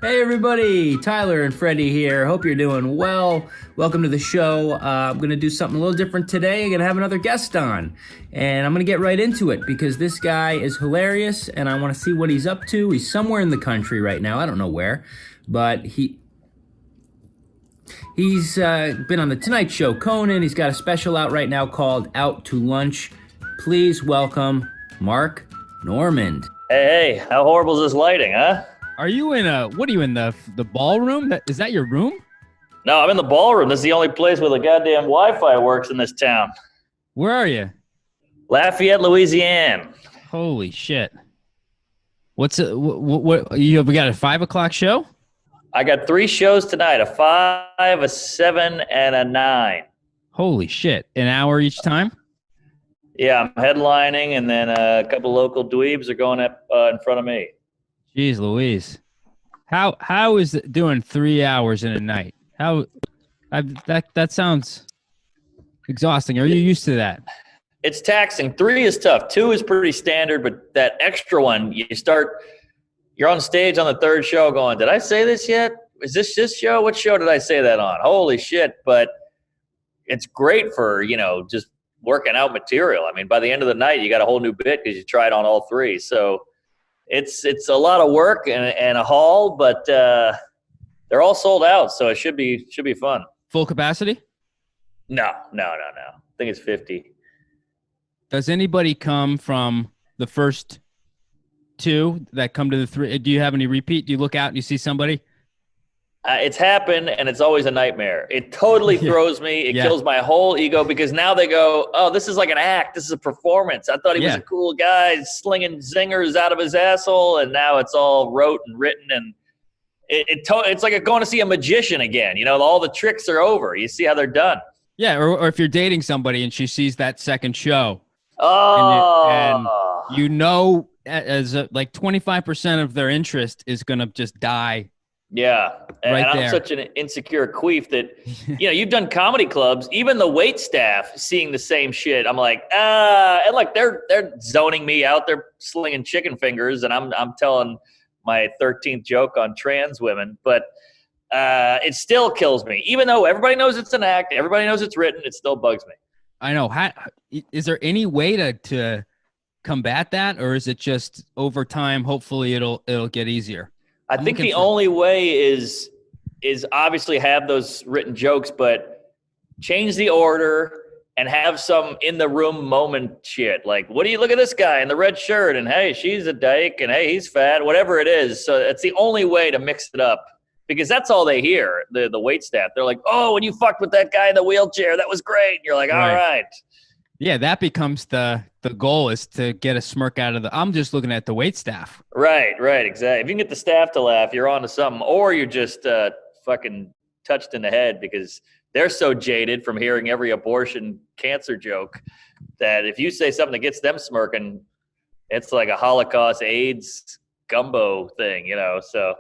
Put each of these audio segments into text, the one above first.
Hey everybody, Tyler and Freddie here. Hope you're doing well. Welcome to the show. I'm going to do something a little different today. I'm going to have another guest on, and I'm going to get right into it because this guy is hilarious, and I want to see what he's up to. He's somewhere in the country right now. I don't know where, but he's been on the Tonight Show, Conan. He's got a special out right now called Out to Lunch. Please welcome Mark Normand. Hey, how horrible is this lighting, huh? Are you in what are you in the ballroom? Is that your room? No, I'm in the ballroom. This is the only place where the goddamn Wi-Fi works in this town. Where are you? Lafayette, Louisiana. Holy shit. What's what we got a 5 o'clock show? I got 3 shows tonight, a 5, a 7, and a 9. Holy shit. An hour each time? Yeah, I'm headlining, and then a couple local dweebs are going up in front of me. Jeez Louise. How is it doing 3 hours in a night? That sounds exhausting. Are you used to that? It's taxing. 3 is tough. 2 is pretty standard, but that extra one, you're on stage on the 3rd show going, did I say this yet? Is this show? What show did I say that on? Holy shit. But it's great for, just working out material. I mean, by the end of the night, you got a whole new bit because you tried on all 3. So it's a lot of work and a haul, but they're all sold out, so it should be fun. Full capacity? No. I think it's 50. Does anybody come from the first 2 that come to the 3? Do you have any repeat? Do you look out and you see somebody? It's happened, and it's always a nightmare. It totally throws me. It kills my whole ego because now they go, oh, this is like an act. This is a performance. I thought he was a cool guy slinging zingers out of his asshole, and now it's all wrote and written, and it's like going to see a magician again. All the tricks are over. You see how they're done. Yeah, or if you're dating somebody and she sees that second show. Oh. And as like 25% of their interest is going to just die. Yeah, and right I'm there. such an insecure queef that, you've done comedy clubs, even the wait staff seeing the same shit. I'm like, and like they're zoning me out. They're slinging chicken fingers, and I'm telling my 13th joke on trans women, but it still kills me. Even though everybody knows it's an act, everybody knows it's written, it still bugs me. I know. Is there any way to combat that, or is it just over time? Hopefully, it'll get easier. I think the only way is obviously have those written jokes, but change the order and have some in the room moment shit. Like, what do you look at this guy in the red shirt? And hey, she's a dyke, and hey, he's fat, whatever it is. So it's the only way to mix it up because that's all they hear, the wait staff. They're like, oh, when you fucked with that guy in the wheelchair, that was great. And you're like, all right. Yeah, that becomes the goal is to get a smirk out of I'm just looking at the wait staff. Right, exactly. If you can get the staff to laugh, you're on to something, or you're just fucking touched in the head because they're so jaded from hearing every abortion cancer joke that if you say something that gets them smirking, it's like a Holocaust AIDS gumbo thing, So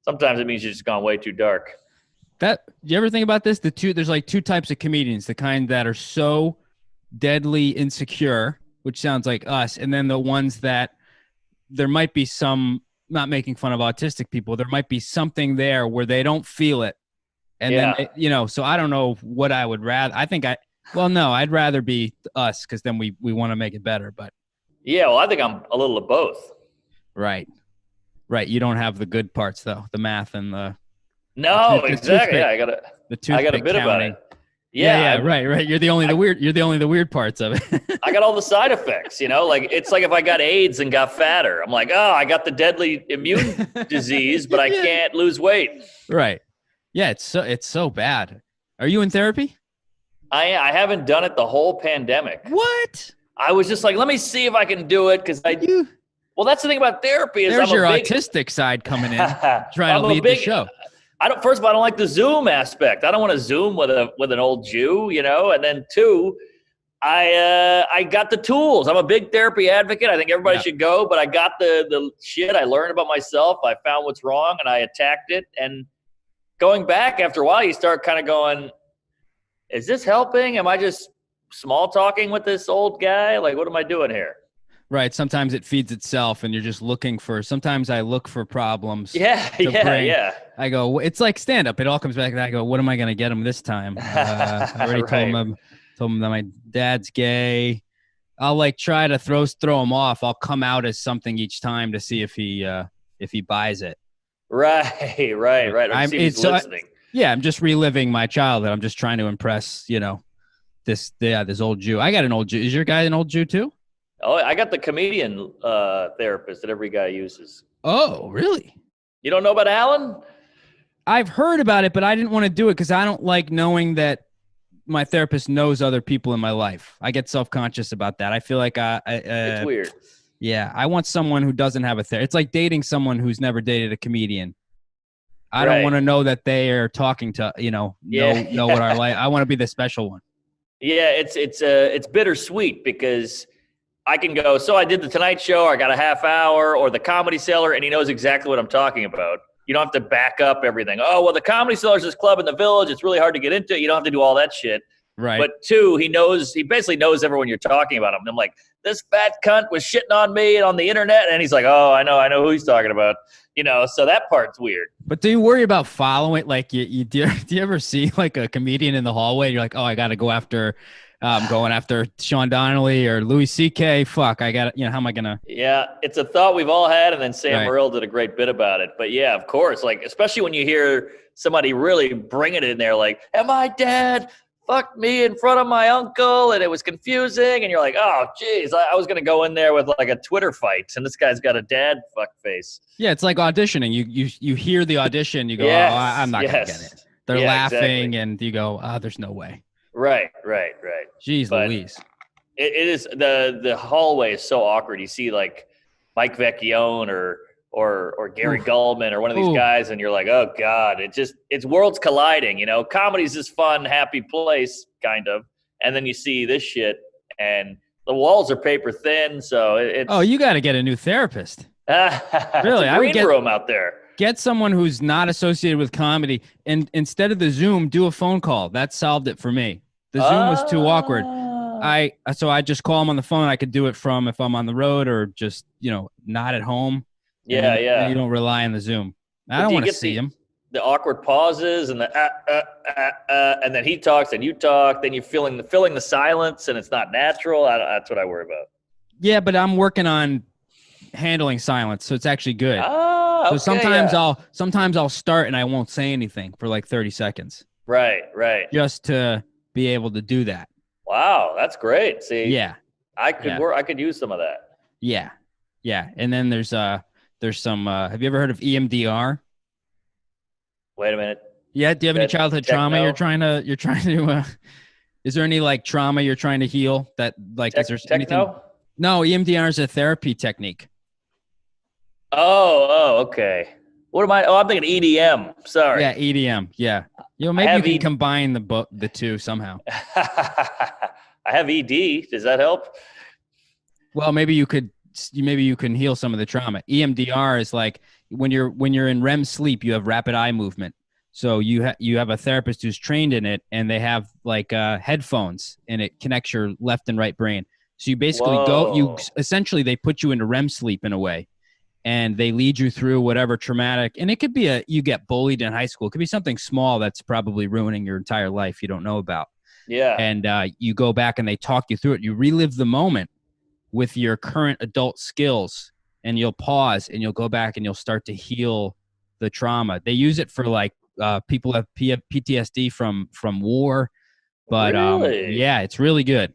sometimes it means you've just gone way too dark. Do you ever think about this? There's like 2 types of comedians, the kind that are so deadly insecure, which sounds like us, and then the ones that there might be some, not making fun of autistic people, there might be something there where they don't feel it, and then so I don't know what I would rather. I'd rather be us because then we want to make it better. But I think I'm a little of both. Right. You don't have the good parts though, the math and the exactly. I got a bit about it. Yeah, right. You're the only the weird parts of it. I got all the side effects, like it's like if I got AIDS and got fatter. I'm like, oh, I got the deadly immune disease, but I can't lose weight. Right. Yeah, it's so bad. Are you in therapy? I haven't done it the whole pandemic. What? I was just like, let me see if I can do it because well, that's the thing about therapy is there's your autistic side coming in, trying to lead the show. First of all, I don't like the Zoom aspect. I don't want to Zoom with an old Jew, and then 2, I got the tools. I'm a big therapy advocate. I think everybody should go, but I got the shit. I learned about myself. I found what's wrong and I attacked it. And going back after a while, you start kind of going, is this helping? Am I just small talking with this old guy? Like, what am I doing here? Right. Sometimes it feeds itself and you're just looking for, sometimes I look for problems. Yeah, yeah. I go, it's like stand up. It all comes back. And I go, what am I going to get him this time? I already told him that my dad's gay. I'll like try to throw him off. I'll come out as something each time to see if he buys it. Right. Or see if he's listening. I'm just reliving my childhood. I'm just trying to impress, this old Jew. I got an old Jew. Is your guy an old Jew too? Oh, I got the comedian therapist that every guy uses. Oh, really? You don't know about Alan? I've heard about it, but I didn't want to do it because I don't like knowing that my therapist knows other people in my life. I get self-conscious about that. I feel like it's weird. Yeah, I want someone who doesn't have a therapist. It's like dating someone who's never dated a comedian. I don't want to know that they are talking to, know what our life. I want to be the special one. Yeah, it's bittersweet because I can go, so I did the Tonight Show, I got a half hour, or the Comedy Cellar, and he knows exactly what I'm talking about. You don't have to back up everything. Oh, well, the Comedy Cellar is this club in the Village. It's really hard to get into. You don't have to do all that shit. Right. But two, he basically knows everyone you're talking about. And I'm like, this fat cunt was shitting on me on the internet. And he's like, oh, I know who he's talking about. So that part's weird. But do you worry about following? Like, do you ever see like a comedian in the hallway? And you're like, oh, I got to go after, going after Sean Donnelly or Louis C.K. Fuck, I got to, how am I going to? Yeah, it's a thought we've all had. And then Sam Morril did a great bit about it. But yeah, of course, like, especially when you hear somebody really bring it in there, like, and my dad fucked me in front of my uncle and it was confusing. And you're like, oh, geez, I was going to go in there with like a Twitter fight. And this guy's got a dad fuck face. Yeah, it's like auditioning. You hear the audition, you go, yes, oh, I'm not going to get it. They're laughing exactly. And you go, oh, there's no way. Right. Jeez Louise. It is the hallway is so awkward. You see like Mike Vecchione or Gary Gulman or one of these guys, and you're like, oh God, it's worlds colliding. Comedy's this fun, happy place, kind of, and then you see this shit, and the walls are paper thin, so it's. Oh, you got to get a new therapist. Really, I would get room out there. Get someone who's not associated with comedy, and instead of the Zoom, do a phone call. That solved it for me. The Zoom was too awkward. So I just call them on the phone. I could do it from if I'm on the road or just not at home. Yeah. You don't rely on the Zoom. I don't want to see him. The awkward pauses and the and then he talks and you talk. Then you're filling the silence and it's not natural. That's what I worry about. Yeah, but I'm working on handling silence, so it's actually good. Okay, so sometimes I'll start and I won't say anything for like 30 seconds. Right. Just to be able to do that. Wow, that's great. See, yeah, I could use some of that. Yeah. And then there's some. Have you ever heard of EMDR? Wait a minute. Yeah. Do you have any childhood trauma you're trying to? Is there any like trauma you're trying to heal? That like is there anything? No, EMDR is a therapy technique. Oh, okay. What am I? Oh, I'm thinking EDM. Sorry. Yeah, EDM. Yeah. Maybe you can combine the two somehow. I have ED. Does that help? Well, maybe you can heal some of the trauma. EMDR is like when you're in REM sleep, you have rapid eye movement. So you have a therapist who's trained in it, and they have like headphones, and it connects your left and right brain. So you basically essentially they put you into REM sleep in a way. And they lead you through whatever traumatic, and it could be you get bullied in high school. It could be something small that's probably ruining your entire life you don't know about. Yeah. And you go back and they talk you through it. You relive the moment with your current adult skills, and you'll pause and you'll go back and you'll start to heal the trauma. They use it for like people who have PTSD from war. But really? Yeah, it's really good.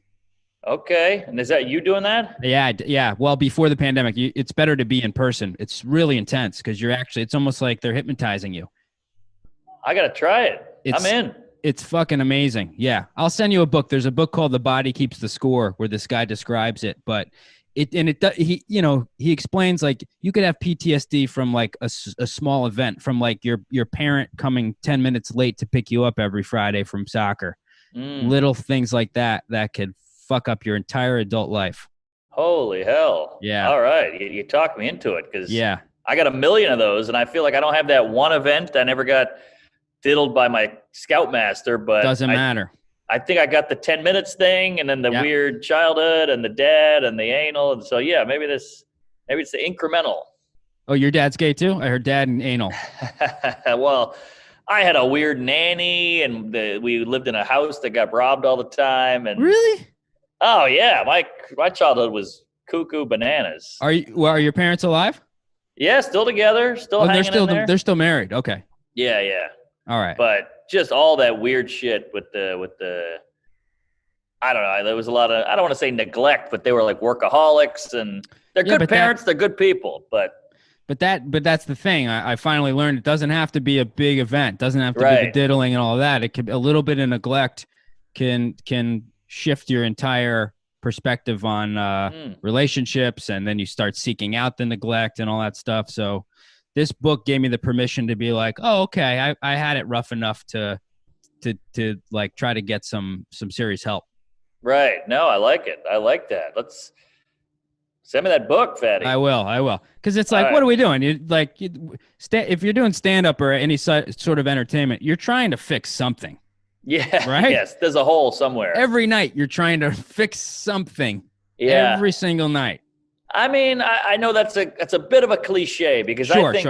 Okay. And is that you doing that? Yeah. Well, before the pandemic, it's better to be in person. It's really intense because it's almost like they're hypnotizing you. I got to try it. I'm in. It's fucking amazing. Yeah. I'll send you a book. There's a book called The Body Keeps the Score where this guy describes it, but he explains like you could have PTSD from like a small event, from like your parent coming 10 minutes late to pick you up every Friday from soccer. Little things like that could fuck up your entire adult life. Holy hell. Yeah. All right. You talked me into it because I got a million of those and I feel like I don't have that one event. I never got diddled by my scoutmaster, but doesn't matter. I think I got the 10 minutes thing, and then the weird childhood, and the dad, and the anal, and so yeah, maybe it's the incremental. Oh, your dad's gay too? I heard dad and anal. Well, I had a weird nanny, and we lived in a house that got robbed all the time. And really? Oh yeah, my childhood was cuckoo bananas. Are your parents alive? Yeah, still together, still hanging in there. They're still married. Okay. Yeah. All right. But just all that weird shit with the I don't know. There was a lot of, I don't want to say neglect, but they were like workaholics, and they're good parents. They're good people, but that's the thing. I finally learned it doesn't have to be a big event. It doesn't have to be the diddling and all that. It could, a little bit of neglect can shift your entire perspective on relationships, and then you start seeking out the neglect and all that stuff. So this book gave me the permission to be like, oh, okay, I had it rough enough to like try to get some serious help. Right. No, I like it. I like that. Let's send me that book, Fatty. I will. Because it's like, what are we doing? If you're doing stand-up or any sort of entertainment, you're trying to fix something. Yeah. Right? Yes. There's a hole somewhere. Every night you're trying to fix something. Yeah. Every single night. I mean, I know that's a bit of a cliche, because I think,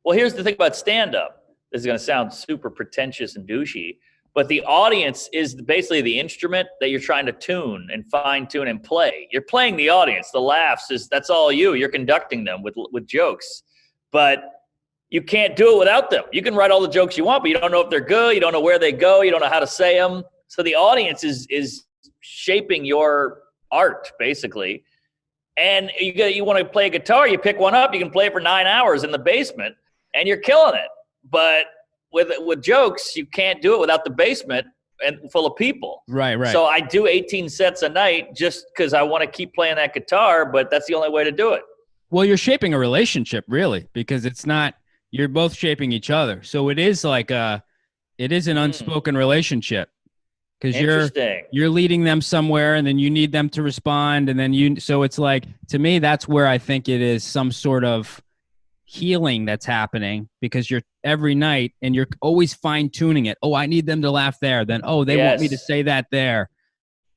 well, here's the thing about stand-up. This is going to sound super pretentious and douchey, but the audience is basically the instrument that you're trying to tune and fine-tune and play. You're playing the audience. The laughs, that's all you. You're conducting them with jokes. But you can't do it without them. You can write all the jokes you want, but you don't know if they're good. You don't know where they go. You don't know how to say them. So the audience is shaping your art, basically. And you want to play a guitar, you pick one up, you can play it for 9 hours in the basement, and you're killing it. But with jokes, you can't do it without the basement and full of people. Right. So I do 18 sets a night just because I want to keep playing that guitar, but that's the only way to do it. Well, you're shaping a relationship, really, because it's not, you're both shaping each other. So it is like it is an unspoken relationship, because you're leading them somewhere, and then you need them to respond. And then so it's like, to me, that's where I think it is some sort of healing that's happening, because you're every night and you're always fine tuning it. Oh, I need them to laugh there. Then, they want me to say that there.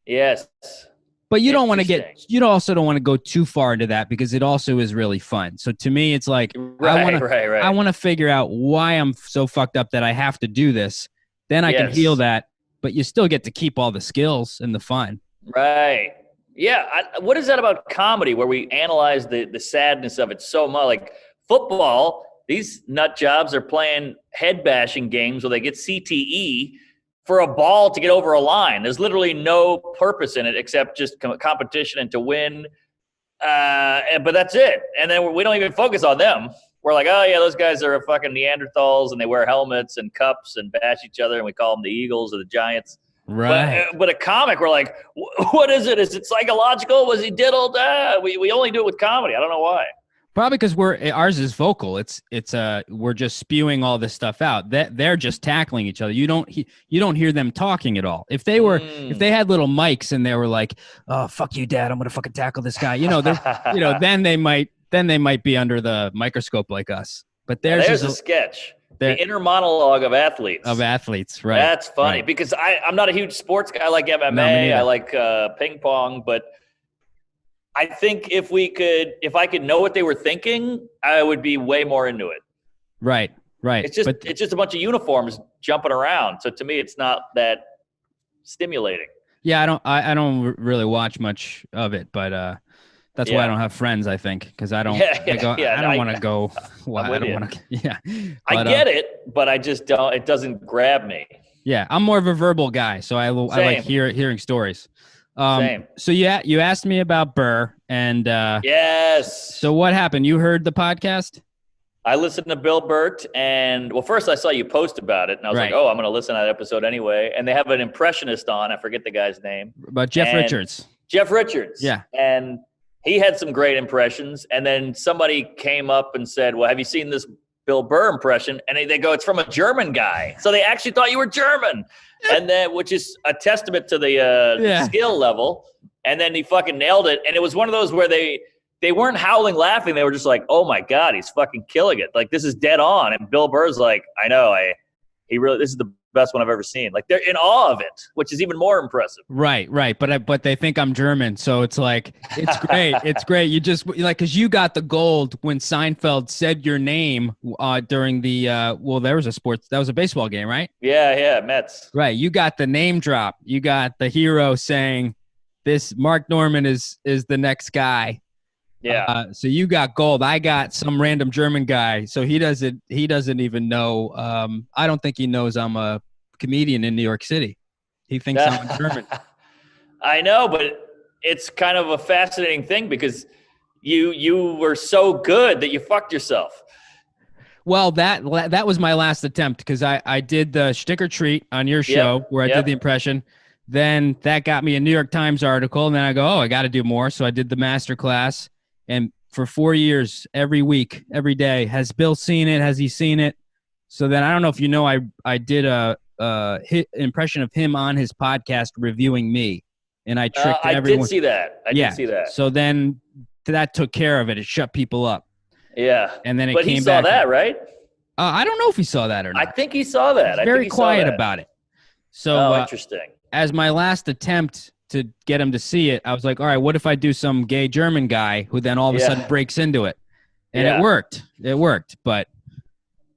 Yes. But you don't want to you also don't want to go too far into that, because it also is really fun. So to me, it's like, I want to figure out why I'm so fucked up that I have to do this. Then I can heal that, but you still get to keep all the skills and the fun. Right. Yeah. What is that about comedy, where we analyze the sadness of it so much? Like football, these nut jobs are playing head bashing games where they get CTE for a ball to get over a line. There's literally no purpose in it except just competition and to win. But that's it. And then we don't even focus on them. We're like, oh yeah, those guys are fucking Neanderthals, and they wear helmets and cups and bash each other, and we call them the Eagles or the Giants. Right. But a comic, we're like, what is it? Is it psychological? Was he diddled? We only do it with comedy. I don't know why. Probably because ours is vocal. We're just spewing all this stuff out. They're just tackling each other. You don't hear them talking at all. If they had little mics and they were like, "Oh, fuck you, Dad, I'm gonna fucking tackle this guy," then they might be under the microscope like us. But there's a sketch. The inner monologue of athletes. Right. That's funny, because I'm not a huge sports guy. I like MMA. I like ping pong, but I think if I could know what they were thinking, I would be way more into it. Right. It's just a bunch of uniforms jumping around. So to me, it's not that stimulating. Yeah, I don't really watch much of it, but that's why I don't have friends, I think, because I don't. I don't want to go. Well, I don't want to. Yeah. I get it, but I just don't. It doesn't grab me. Yeah, I'm more of a verbal guy, so I like hearing stories. Same. So you asked me about Burr, and yes. So what happened? You heard the podcast? I listened to Bill Burt, and first I saw you post about it, and I was like, oh, I'm going to listen to that episode anyway. And they have an impressionist on. I forget the guy's name. But Jeff Richards. Jeff Richards. Yeah. And he had some great impressions. And then somebody came up and said, well, have you seen this Bill Burr impression? And they go, it's from a German guy. So they actually thought you were German. And then, which is a testament to the skill level. And then he fucking nailed it. And it was one of those where they weren't howling laughing. They were just like, oh my God, he's fucking killing it. Like, this is dead on. And Bill Burr's like, I know, this is the best one I've ever seen. Like they're in awe of it, which is even more impressive. Right. But they think I'm German, so it's like it's great. It's great. You just like because you got the gold when Seinfeld said your name during the there was a baseball game, right? Yeah, Mets. Right. You got the name drop. You got the hero saying, "This Mark Norman is the next guy." Yeah. So you got gold. I got some random German guy. So he doesn't even know. I don't think he knows I'm a comedian in New York City. He thinks I'm German. I know, but it's kind of a fascinating thing because you were so good that you fucked yourself. Well, that was my last attempt because I did the Shtick or Treat on your show where I did the impression. Then that got me a New York Times article, and then I go, I got to do more. So I did the master class. And for 4 years, every week, every day, has Bill seen it? Has he seen it? So then I don't know if you know, I did a impression of him on his podcast reviewing me, and I tricked everyone. I did see that. I did see that. So then that took care of it. It shut people up. Yeah. And then but came he saw back. That, right? I don't know if he saw that or not. I think he saw that. He's very quiet about it. So interesting. As my last attempt to get him to see it, I was like, all right, what if I do some gay German guy who then all of a sudden breaks into it? And it worked. It worked. But,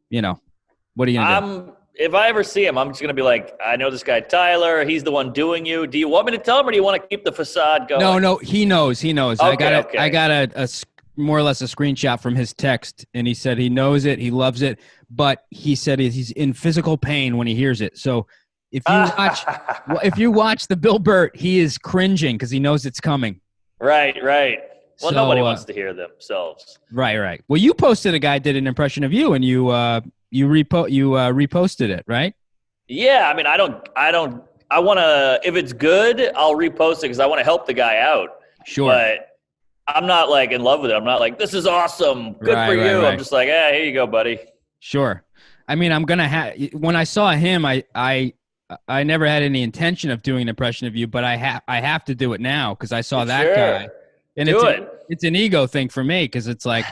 what are you going to do? If I ever see him, I'm just going to be like, I know this guy Tyler. He's the one doing you. Do you want me to tell him or do you want to keep the facade going? No, he knows. Okay, I got a more or less a screenshot from his text, and he said he knows it. He loves it. But he said he's in physical pain when he hears it. So if you watch the Bill Burt, he is cringing because he knows it's coming. Right. Well, nobody wants to hear themselves. Right. Well, you posted a guy did an impression of you, and you reposted it, right? Yeah, I mean, I want to. If it's good, I'll repost it because I want to help the guy out. Sure. But I'm not like in love with it. I'm not like, this is awesome, good for you. Right. I'm just like, here you go, buddy. Sure. I mean, I'm gonna when I saw him, I never had any intention of doing an impression of you, but I have to do it now because I saw that guy. And it's an ego thing for me because it's like,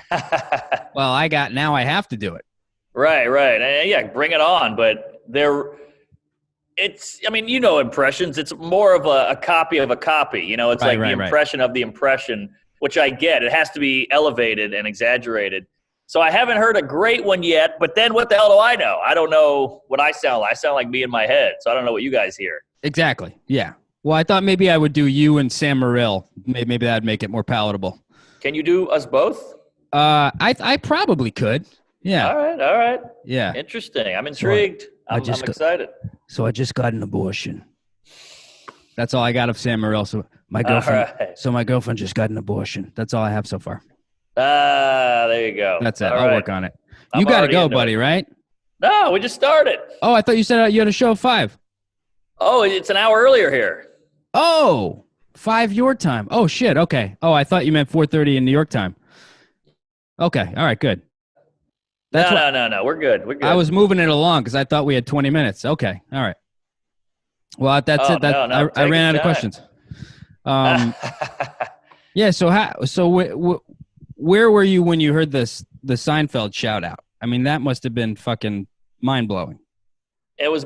well, now I have to do it. Right. Yeah, bring it on. But impressions, it's more of a copy of a copy. It's like the impression of the impression, which I get. It has to be elevated and exaggerated. So I haven't heard a great one yet, but then what the hell do I know? I don't know what I sound like. I sound like me in my head, so I don't know what you guys hear. Exactly, yeah. Well, I thought maybe I would do you and Sam Morril. Maybe that'd make it more palatable. Can you do us both? I probably could. Yeah. All right. Yeah. Interesting. I'm intrigued. I'm excited. So I just got an abortion. That's all I got of Sam Morril. So my girlfriend just got an abortion. That's all I have so far. There you go. That's it. I'll work on it. You got to go, buddy, right? No, we just started. Oh, I thought you said you had a show at 5. Oh, it's an hour earlier here. Oh, 5 your time. Oh, shit. Okay. Oh, I thought you meant 4:30 in New York time. Okay. All right. Good. No. We're good. I was moving it along because I thought we had 20 minutes. Okay. All right. Well, that's it. I ran out of questions. Yeah. So where were you when you heard the Seinfeld shout out? I mean, that must have been fucking mind blowing. It was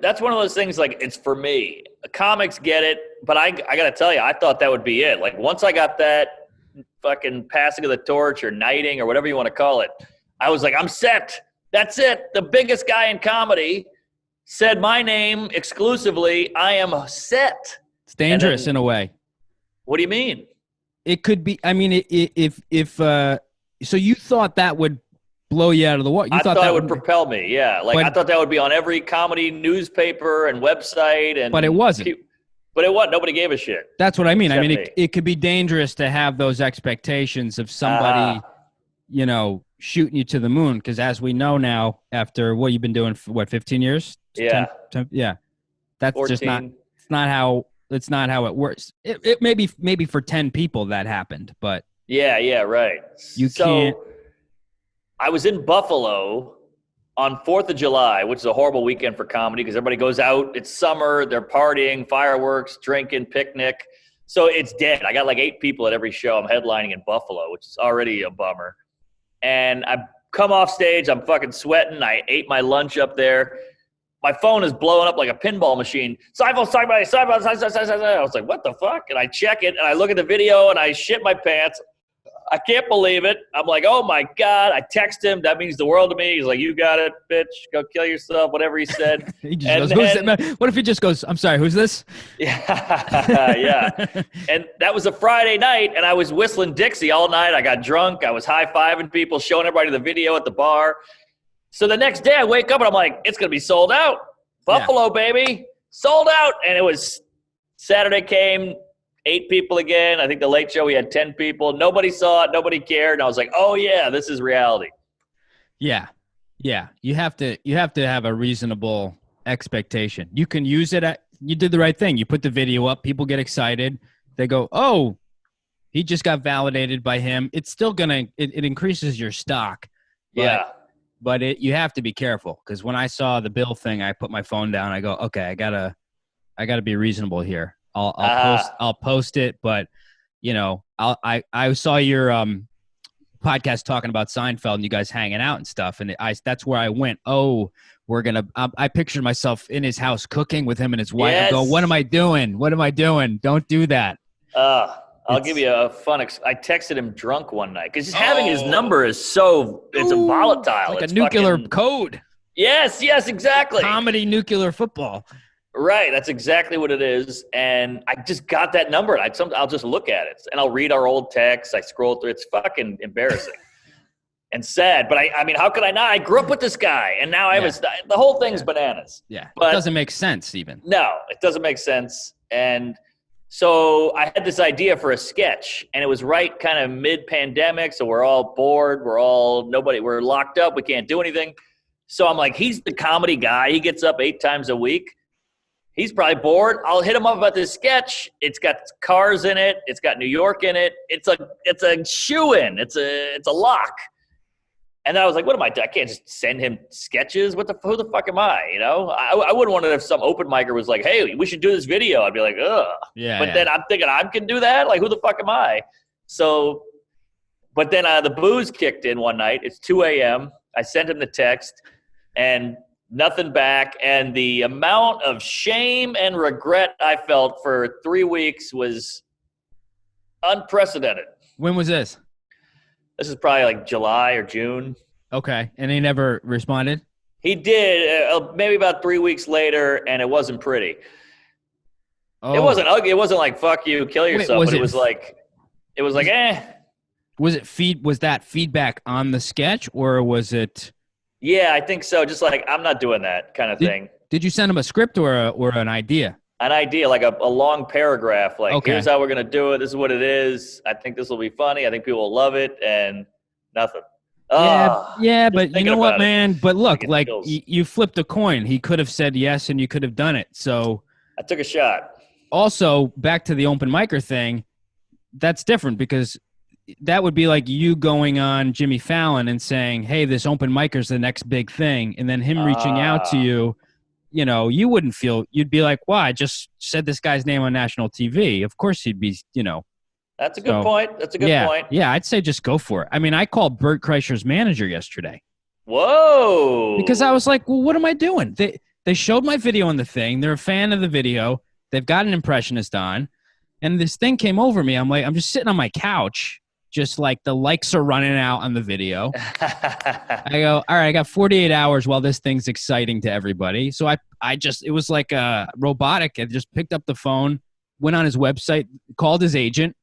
that's one of those things, like, it's for me. Comics get it, but I got to tell you, I thought that would be it. Like, once I got that fucking passing of the torch or knighting or whatever you want to call it, I was like, I'm set. That's it. The biggest guy in comedy said my name exclusively. I am set. It's dangerous in a way. What do you mean? It could be. I mean, so you thought that would blow you out of the water? I thought that would propel me. Yeah, I thought that would be on every comedy newspaper and website. But it wasn't. But it wasn't. Nobody gave a shit. That's what I mean. I mean, it could be dangerous to have those expectations of somebody, shooting you to the moon. Because as we know now, after what you've been doing for 15 years? Yeah. 10, yeah. That's 14. just not. It's not how it works. It maybe for 10 people that happened, but yeah, right. You can't. I was in Buffalo on 4th of July, which is a horrible weekend for comedy because everybody goes out. It's summer. They're partying, fireworks, drinking, picnic. So it's dead. I got like 8 people at every show. I'm headlining in Buffalo, which is already a bummer. And I come off stage. I'm fucking sweating. I ate my lunch up there. my phone is blowing up like a pinball machine. Seinfeld, I was like, what the fuck? And I check it, and I look at the video, and I shit my pants. I can't believe it. I'm like, oh, my God. I text him. That means the world to me. He's like, you got it, bitch. Go kill yourself, whatever he said. He just goes, what if he just goes, I'm sorry, who's this? Yeah, yeah. And that was a Friday night, and I was whistling Dixie all night. I got drunk. I was high-fiving people, showing everybody the video at the bar. So the next day I wake up, and I'm like, it's going to be sold out. Buffalo, baby. Sold out. And it was Saturday came, 8 people again. I think the Late Show, we had 10 people. Nobody saw it. Nobody cared. And I was like, oh, yeah, this is reality. Yeah. Yeah. You have to have a reasonable expectation. You can use it. You did the right thing. You put the video up. People get excited. They go, oh, he just got validated by him. It's still going to – it increases your stock. Yeah. But you have to be careful because when I saw the bill thing, I put my phone down. I go, okay, I gotta be reasonable here. I'll post it, but you know, I saw your podcast talking about Seinfeld and you guys hanging out and stuff, and that's where I went. Oh, I pictured myself in his house cooking with him and his wife. Yes. I go, what am I doing? What am I doing? Don't do that. I'll give you a fun. I texted him drunk one night because having his number is so it's a volatile, like it's a nuclear code. Yes, exactly. Comedy nuclear football. Right, that's exactly what it is. And I just got that number. I'll just look at it, and I'll read our old texts. I scroll through. It's fucking embarrassing and sad. But I mean, how could I not? I grew up with this guy, and now the whole thing's bananas. Yeah, but it doesn't make sense even. No, it doesn't make sense. And so I had this idea for a sketch, and it was right kind of mid-pandemic, so we're all bored. We're locked up. We can't do anything. So I'm like, he's the comedy guy. He gets up 8 times a week. He's probably bored. I'll hit him up about this sketch. It's got cars in it. It's got New York in it. It's a shoe-in. It's a lock. And then I was like, what am I doing? I can't just send him sketches. Who the fuck am I? You know, I wouldn't want it if some open micer was like, hey, we should do this video. I'd be like, ugh. Yeah. But then I'm thinking I can do that? Like, who the fuck am I? So, but then the booze kicked in one night. It's 2 a.m. I sent him the text and nothing back. And the amount of shame and regret I felt for 3 weeks was unprecedented. When was this? This is probably like July or June. Okay. And he never responded? He did, maybe about 3 weeks later, and it wasn't pretty. Oh. It wasn't ugly. It wasn't like, fuck you, kill yourself. But it was like, eh. Was that feedback on the sketch, or was it? Yeah, I think so. Just like, I'm not doing that kind of thing. Did you send him a script or an idea? An idea, like a long paragraph, like, okay, here's how we're going to do it. This is what it is. I think this will be funny. I think people will love it, and nothing. Yeah, but you know what, man? But look, like, you flipped a coin. He could have said yes, and you could have done it. So I took a shot. Also, back to the open micer thing, that's different because that would be like you going on Jimmy Fallon and saying, hey, this open micer's the next big thing, and then him reaching out to you. You know, you wouldn't feel – you'd be like, wow, I just said this guy's name on national TV. Of course he'd be, you know. That's a good point. That's a good point. Yeah, I'd say just go for it. I mean, I called Bert Kreischer's manager yesterday. Whoa. Because I was like, well, what am I doing? They showed my video on the thing. They're a fan of the video. They've got an impressionist on. And this thing came over me. I'm like, I'm just sitting on my couch. Just like the likes are running out on the video. I go, all right, I got 48 hours while this thing's exciting to everybody. So it was like robotic. I just picked up the phone, went on his website, called his agent.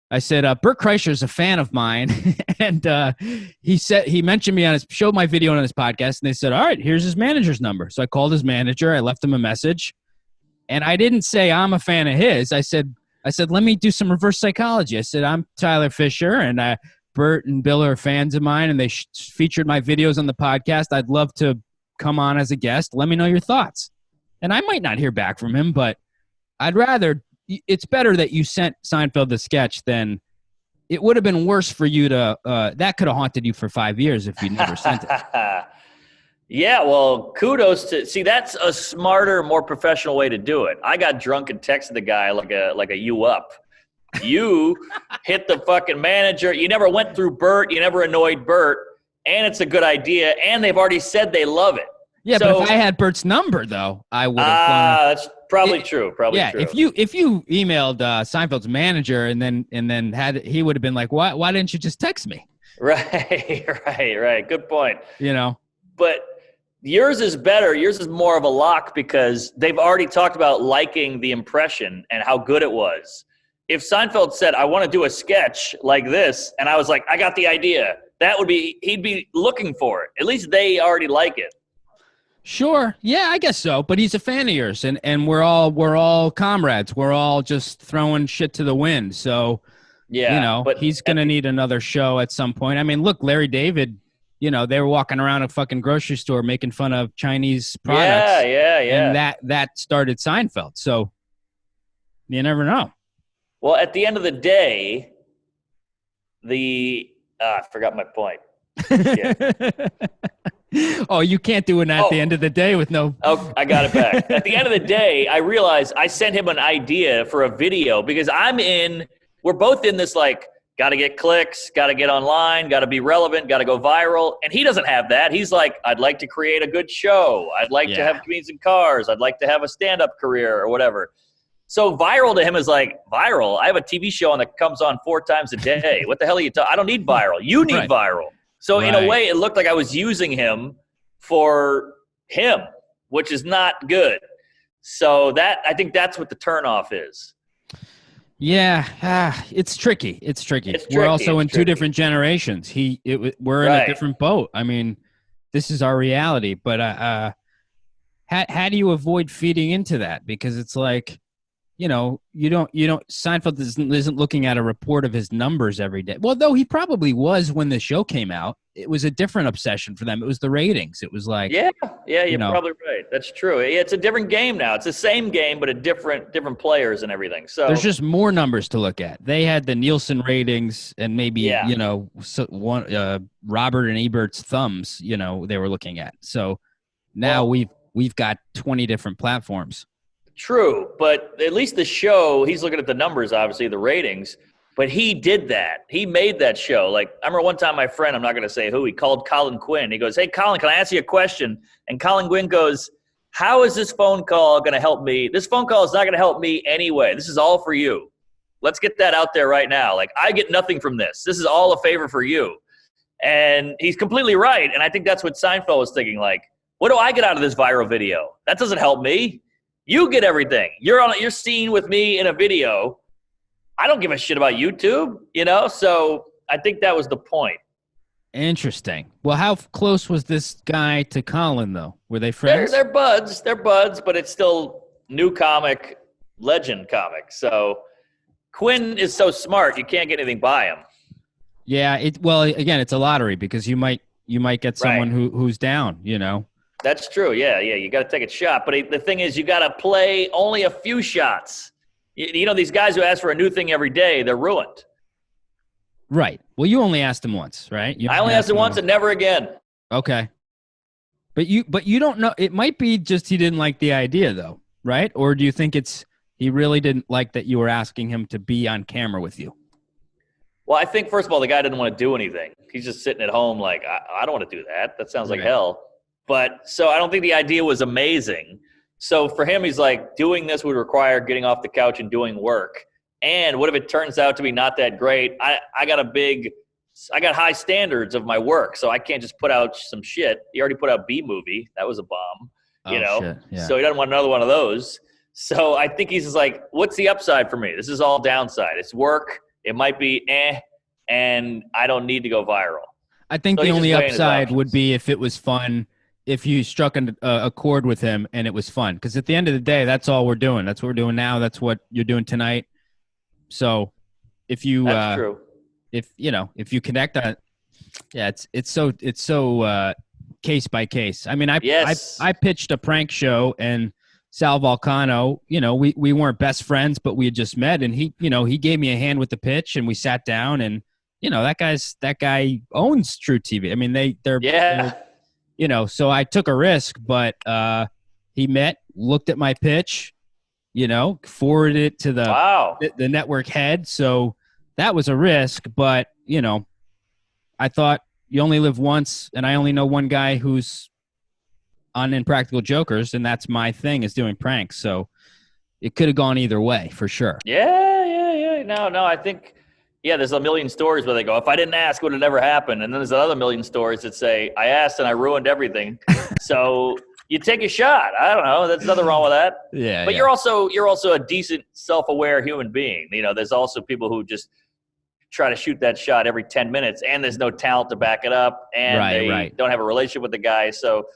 I said, Bert Kreischer is a fan of mine. And he mentioned me showed my video on his podcast. And they said, all right, here's his manager's number. So I called his manager. I left him a message. And I didn't say I'm a fan of his. I said, let me do some reverse psychology. I said, I'm Tyler Fischer, and Bert and Bill are fans of mine, and they featured my videos on the podcast. I'd love to come on as a guest. Let me know your thoughts. And I might not hear back from him, but it's better that you sent Seinfeld the sketch than it would have been worse for you to that could have haunted you for 5 years if you never sent it. Yeah, well, kudos to – that's a smarter, more professional way to do it. I got drunk and texted the guy like a you up. You hit the fucking manager. You never went through Bert. You never annoyed Bert. And it's a good idea. And they've already said they love it. Yeah, So, but if I had Bert's number, though, I would have gone. That's probably true. Probably Yeah, true. if you emailed Seinfeld's manager and then he would have been like, why didn't you just text me? Right. Good point. You know. But yours is better. Yours is more of a lock because they've already talked about liking the impression and how good it was. If Seinfeld said, I want to do a sketch like this, and I was like, I got the idea, he'd be looking for it. At least they already like it. Sure. Yeah, I guess so. But he's a fan of yours, and we're all comrades. We're all just throwing shit to the wind. So, Yeah, but he's going to need another show at some point. I mean, look, Larry David, they were walking around a fucking grocery store making fun of Chinese products. Yeah. And that started Seinfeld. So you never know. Well, at the end of the day, I forgot my point. Oh, you can't do it at the end of the day with no. Oh, I got it back. At the end of the day, I realized I sent him an idea for a video because we're both in this like, got to get clicks, got to get online, got to be relevant, got to go viral. And he doesn't have that. He's like, I'd like to create a good show. I'd like to have comedians in cars. I'd like to have a stand-up career or whatever. So viral to him is like, viral? I have a TV show that comes on 4 times a day. What the hell are you talking? I don't need viral. You need viral. So in a way, it looked like I was using him for him, which is not good. So I think that's what the turnoff is. Yeah, it's tricky. We're also in 2 different generations. We're in a different boat. I mean, this is our reality. But how do you avoid feeding into that? Because it's like, you don't. Seinfeld isn't looking at a report of his numbers every day. Well, though he probably was when the show came out. It was a different obsession for them. It was the ratings. It was like you're probably right. That's true. It's a different game now. It's the same game, but a different players and everything. So there's just more numbers to look at. They had the Nielsen ratings and maybe Robert and Ebert's thumbs. They were looking at. So now we've got 20 different platforms. True, but at least the show, he's looking at the numbers, obviously, the ratings, but he did that. He made that show. Like, I remember one time my friend, I'm not going to say who, he called Colin Quinn. He goes, hey, Colin, can I ask you a question? And Colin Quinn goes, how is this phone call going to help me? This phone call is not going to help me anyway. This is all for you. Let's get that out there right now. Like, I get nothing from this. This is all a favor for you. And he's completely right. And I think that's what Seinfeld was thinking, like, what do I get out of this viral video? That doesn't help me. You get everything. You're seen with me in a video. I don't give a shit about YouTube, So I think that was the point. Interesting. Well, how close was this guy to Colin, though? Were they friends? They're buds. They're buds, but it's still new comic, legend comic. So Quinn is so smart, you can't get anything by him. Yeah. Again, it's a lottery because you might get someone who's down. That's true. Yeah. You got to take a shot. But the thing is, you got to play only a few shots. These guys who ask for a new thing every day, they're ruined. Right. Well, you only asked him once, right? I only asked him once and never again. Okay. But you don't know. It might be just he didn't like the idea, though, right? Or do you think he really didn't like that you were asking him to be on camera with you? Well, I think, first of all, the guy didn't want to do anything. He's just sitting at home like, I don't want to do that. That sounds like hell. But so I don't think the idea was amazing. So for him, he's like, doing this would require getting off the couch and doing work. And what if it turns out to be not that great? I got high standards of my work, so I can't just put out some shit. He already put out B-Movie. That was a bomb, Shit. Yeah. So he doesn't want another one of those. So I think he's just like, what's the upside for me? This is all downside. It's work. It might be and I don't need to go viral. I think the only upside would be if it was fun. If you struck a chord with him and it was fun. Because at the end of the day, that's all we're doing. That's what we're doing now. That's what you're doing tonight. So if you that's true. If you connect on it, it's so case by case. I mean, I pitched a prank show and Sal Volcano, we weren't best friends, but we had just met and he gave me a hand with the pitch and we sat down and that guy owns True TV. I mean, they're so I took a risk, but he looked at my pitch, forwarded it to the network head. So that was a risk, but, I thought you only live once, and I only know one guy who's on Impractical Jokers, and that's my thing, is doing pranks. So it could have gone either way for sure. Yeah. No, I think, there's a million stories where they go, if I didn't ask, would it never happen? And then there's another million stories that say, I asked and I ruined everything. So you take a shot. I don't know. There's nothing wrong with that. Yeah. But you're also a decent, self-aware human being. There's also people who just try to shoot that shot every 10 minutes, and there's no talent to back it up, and they don't have a relationship with the guy. So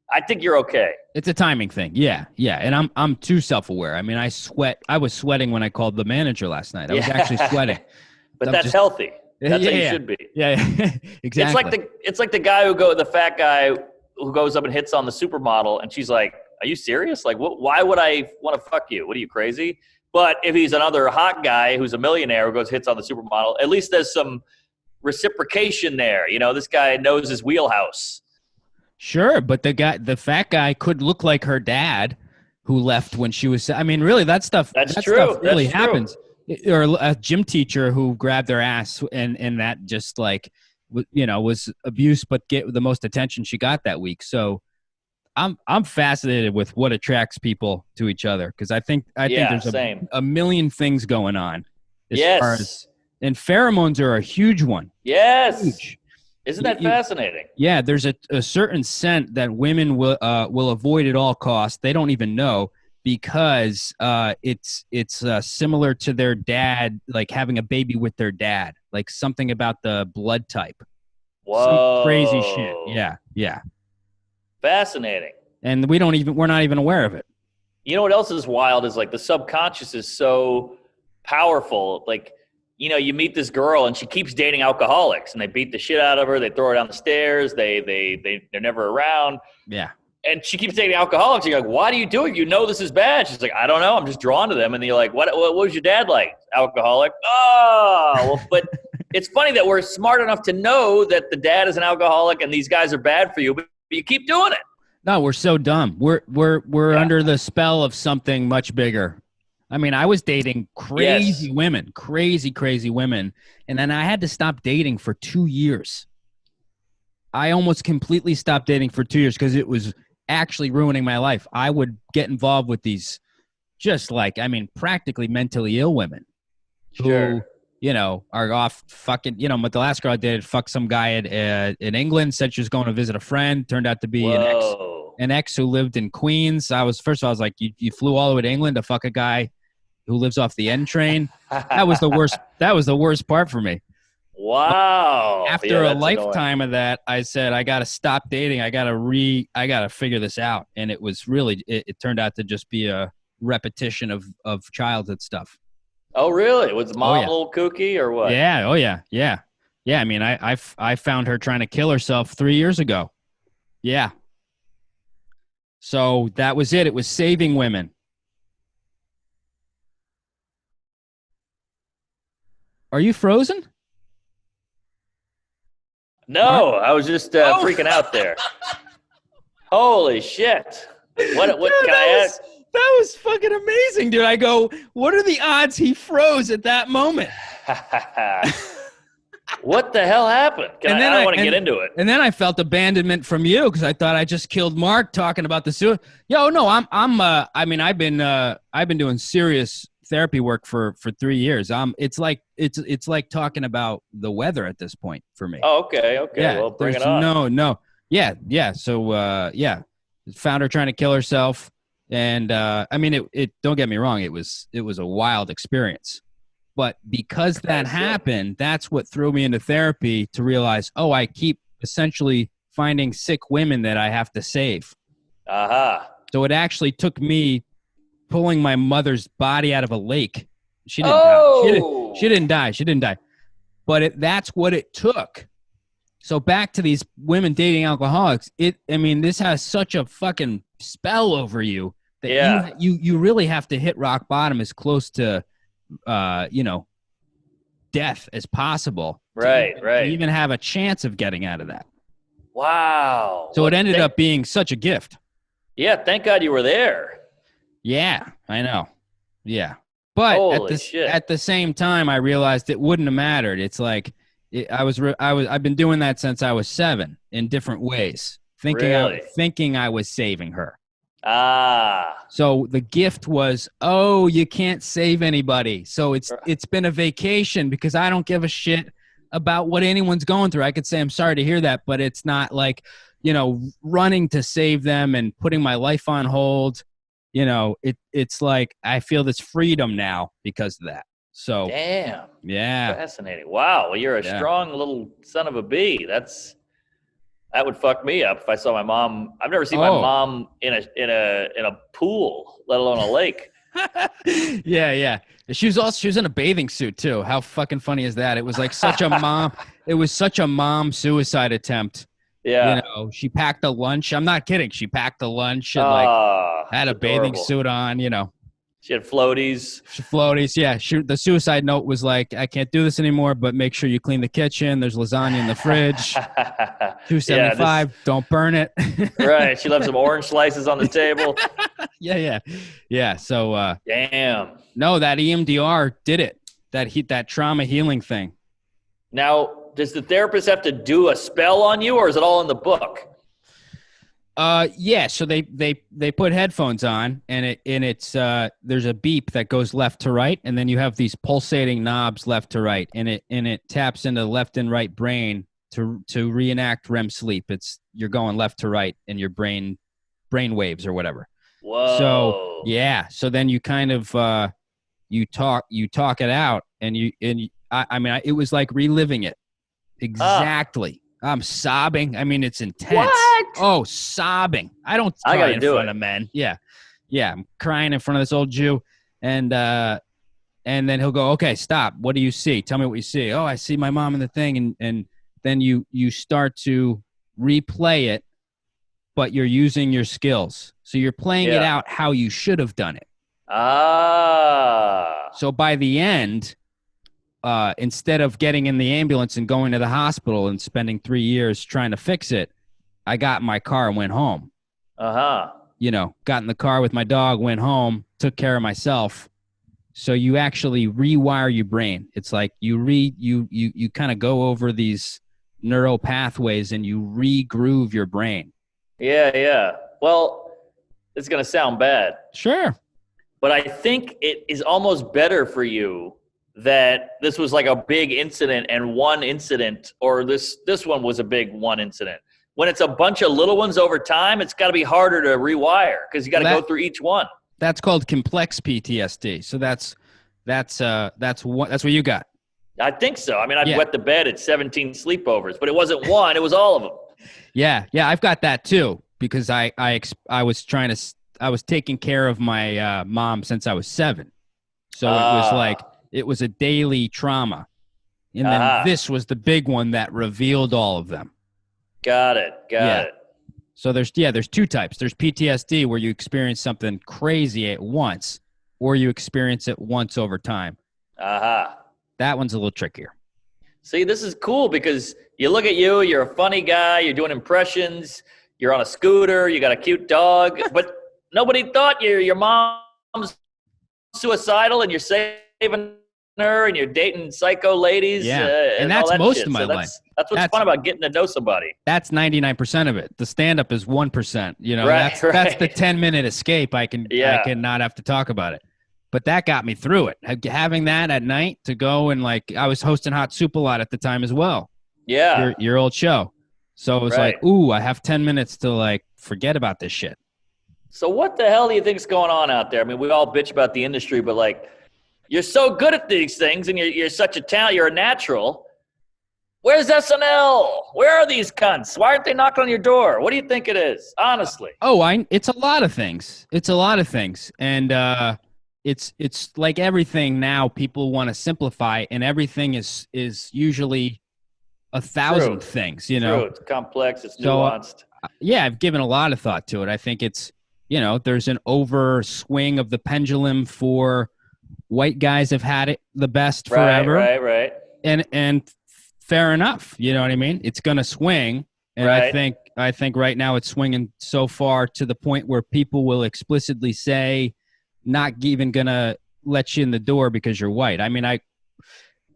I think you're okay. It's a timing thing. Yeah. And I'm too self-aware. I mean, I was sweating when I called the manager last night. I was actually sweating. But that's healthy. That's how you should be. Yeah, exactly. It's like the fat guy who goes up and hits on the supermodel, and she's like, "Are you serious? Like, why would I want to fuck you? What are you, crazy?" But if he's another hot guy who's a millionaire who hits on the supermodel, at least there's some reciprocation there. This guy knows his wheelhouse. Sure, but the fat guy could look like her dad, who left when she was. I mean, really, that stuff. That's that true. Stuff really That's happens. True. Or a gym teacher who grabbed their ass, and that just was abuse, but get the most attention she got that week. So I'm fascinated with what attracts people to each other, because I think there's a million things going on. And pheromones are a huge one. Yes. Huge. Isn't that fascinating? Yeah, there's a certain scent that women will avoid at all costs. They don't even know, because it's similar to their dad, like having a baby with their dad, like something about the blood type. Whoa. Some crazy shit. Yeah. Fascinating. And we're not even aware of it. You know what else is wild is, like, the subconscious is so powerful. Like, you meet this girl and she keeps dating alcoholics, and they beat the shit out of her. They throw her down the stairs. They're never around. Yeah. And she keeps dating alcoholics. You're like, why do you do it? This is bad. She's like, I don't know. I'm just drawn to them. And you're like, what was your dad like? Alcoholic. Oh, well, but it's funny that we're smart enough to know that the dad is an alcoholic and these guys are bad for you, but you keep doing it. No, we're so dumb. We're under the spell of something much bigger. I mean, I was dating crazy women, crazy women. And then I had to stop dating for 2 years. I almost completely stopped dating for 2 years because it was actually ruining my life. I would get involved with these practically mentally ill women who, are off fucking, but the last girl I dated fucked some guy in England, said she was going to visit a friend, turned out to be an ex who lived in Queens. First of all, I was like, you flew all the way to England to fuck a guy who lives off the N train. That was the worst. That was the worst part for me. Wow. After a lifetime of that, I said, I got to stop dating. I got to figure this out. And it was really, it turned out to just be a repetition of childhood stuff. Oh, really? Was mom a little kooky or what? Yeah. Oh, yeah. Yeah. Yeah. I mean, I found her trying to kill herself 3 years ago. Yeah. So that was it. It was saving women. Are you frozen? No, I was just freaking out there. Holy shit. What dude, can I ask? That was fucking amazing, dude. I go, what are the odds he froze at that moment? What the hell happened? I don't want to get into it. And then I felt abandonment from you because I thought I just killed Mark talking about the suicide. Yo, no, I've been doing serious therapy work for 3 years. It's like talking about the weather at this point for me. Oh, okay. Yeah, well, bring it on. No. Yeah. So, found her trying to kill herself. And, it don't get me wrong. It was a wild experience, but because that happened, that's what threw me into therapy to realize, I keep essentially finding sick women that I have to save. Uh-huh. So it actually took me pulling my mother's body out of a lake. She didn't die. She didn't die. But that's what it took. So back to these women dating alcoholics. This has such a fucking spell over you that you really have to hit rock bottom as close to, death as possible. Right. To even have a chance of getting out of that. Wow. So it ended up being such a gift. Yeah. Thank God you were there. Yeah, I know. Yeah. But at the same time, I realized it wouldn't have mattered. It's like I've been doing that since I was 7 in different ways thinking I was saving her. Ah. So the gift was, oh, you can't save anybody. So it's been a vacation because I don't give a shit about what anyone's going through. I could say, I'm sorry to hear that, but it's not like, running to save them and putting my life on hold. It's like I feel this freedom now because of that. So damn. Yeah. Fascinating. Wow. Well, you're a strong little son of a bee. That would fuck me up if I saw my mom. I've never seen my mom in a pool, let alone a lake. Yeah. She was in a bathing suit too. How fucking funny is that? It was like such a mom. It was such a mom suicide attempt. Yeah. She packed a lunch. I'm not kidding. She packed a lunch and had a bathing suit on, She had floaties. Yeah. The suicide note was like, I can't do this anymore, but make sure you clean the kitchen. There's lasagna in the fridge. $2.75. Don't burn it. Right. She left some orange slices on the table. Yeah. So, damn. No, that EMDR did it. That trauma healing thing. Now, does the therapist have to do a spell on you, or is it all in the book? Yeah. So they put headphones on, and it's there's a beep that goes left to right, and then you have these pulsating knobs left to right, and it taps into the left and right brain to reenact REM sleep. You're going left to right in your brain waves or whatever. Whoa. So yeah. So then you kind of you talk it out, and it was like reliving it. Exactly. I'm sobbing. I mean, it's intense. What? Oh, sobbing. I don't cry in front of men. Yeah. I'm crying in front of this old Jew. And then he'll go, okay, stop. What do you see? Tell me what you see. Oh, I see my mom in the thing. And then you start to replay it, but you're using your skills. So you're playing it out how you should have done it. So by the end, instead of getting in the ambulance and going to the hospital and spending 3 years trying to fix it, I got in my car and went home. Got in the car with my dog, went home, took care of myself. So you actually rewire your brain. It's like you kind of go over these neural pathways and you regroove your brain. Yeah. Well, it's going to sound bad. Sure. But I think it is almost better for you that this was like a big incident and one incident, or this one was a big one incident. When it's a bunch of little ones over time, it's got to be harder to rewire because you got to go through each one. That's called complex PTSD. So that's what you got. I think so. I mean, I'd wet the bed at 17 sleepovers, but it wasn't one; it was all of them. Yeah, I've got that too because I was taking care of my mom since I was 7, so it was like. It was a daily trauma. And then this was the big one that revealed all of them. Got it. So there's 2 types. There's PTSD where you experience something crazy at once, or you experience it once over time. That one's a little trickier. See, this is cool because you look at you're a funny guy, you're doing impressions, you're on a scooter, you got a cute dog, but nobody thought your mom's suicidal and you're saving her and you're dating psycho ladies. And that's most of my life. That's what's fun about getting to know somebody. That's 99% of it. The stand-up is 1%. That's the 10-minute escape. I can not have to talk about it. But that got me through it. Having that at night to go and I was hosting Hot Soup a lot at the time as well. Yeah. Your old show. So it was like, ooh, I have 10 minutes to forget about this shit. So what the hell do you think's going on out there? I mean, we all bitch about the industry, but you're so good at these things and you're such a talent. You're a natural. Where's SNL? Where are these cunts? Why aren't they knocking on your door? What do you think it is? Honestly. It's a lot of things. And it's like everything now people want to simplify, and everything is usually 1,000 things, True. It's complex. It's nuanced. I've given a lot of thought to it. I think it's, there's an overswing of the pendulum for white guys have had it the best forever. Right. And fair enough. You know what I mean? It's going to swing. And I think right now it's swinging so far to the point where people will explicitly say, not even going to let you in the door because you're white. I mean,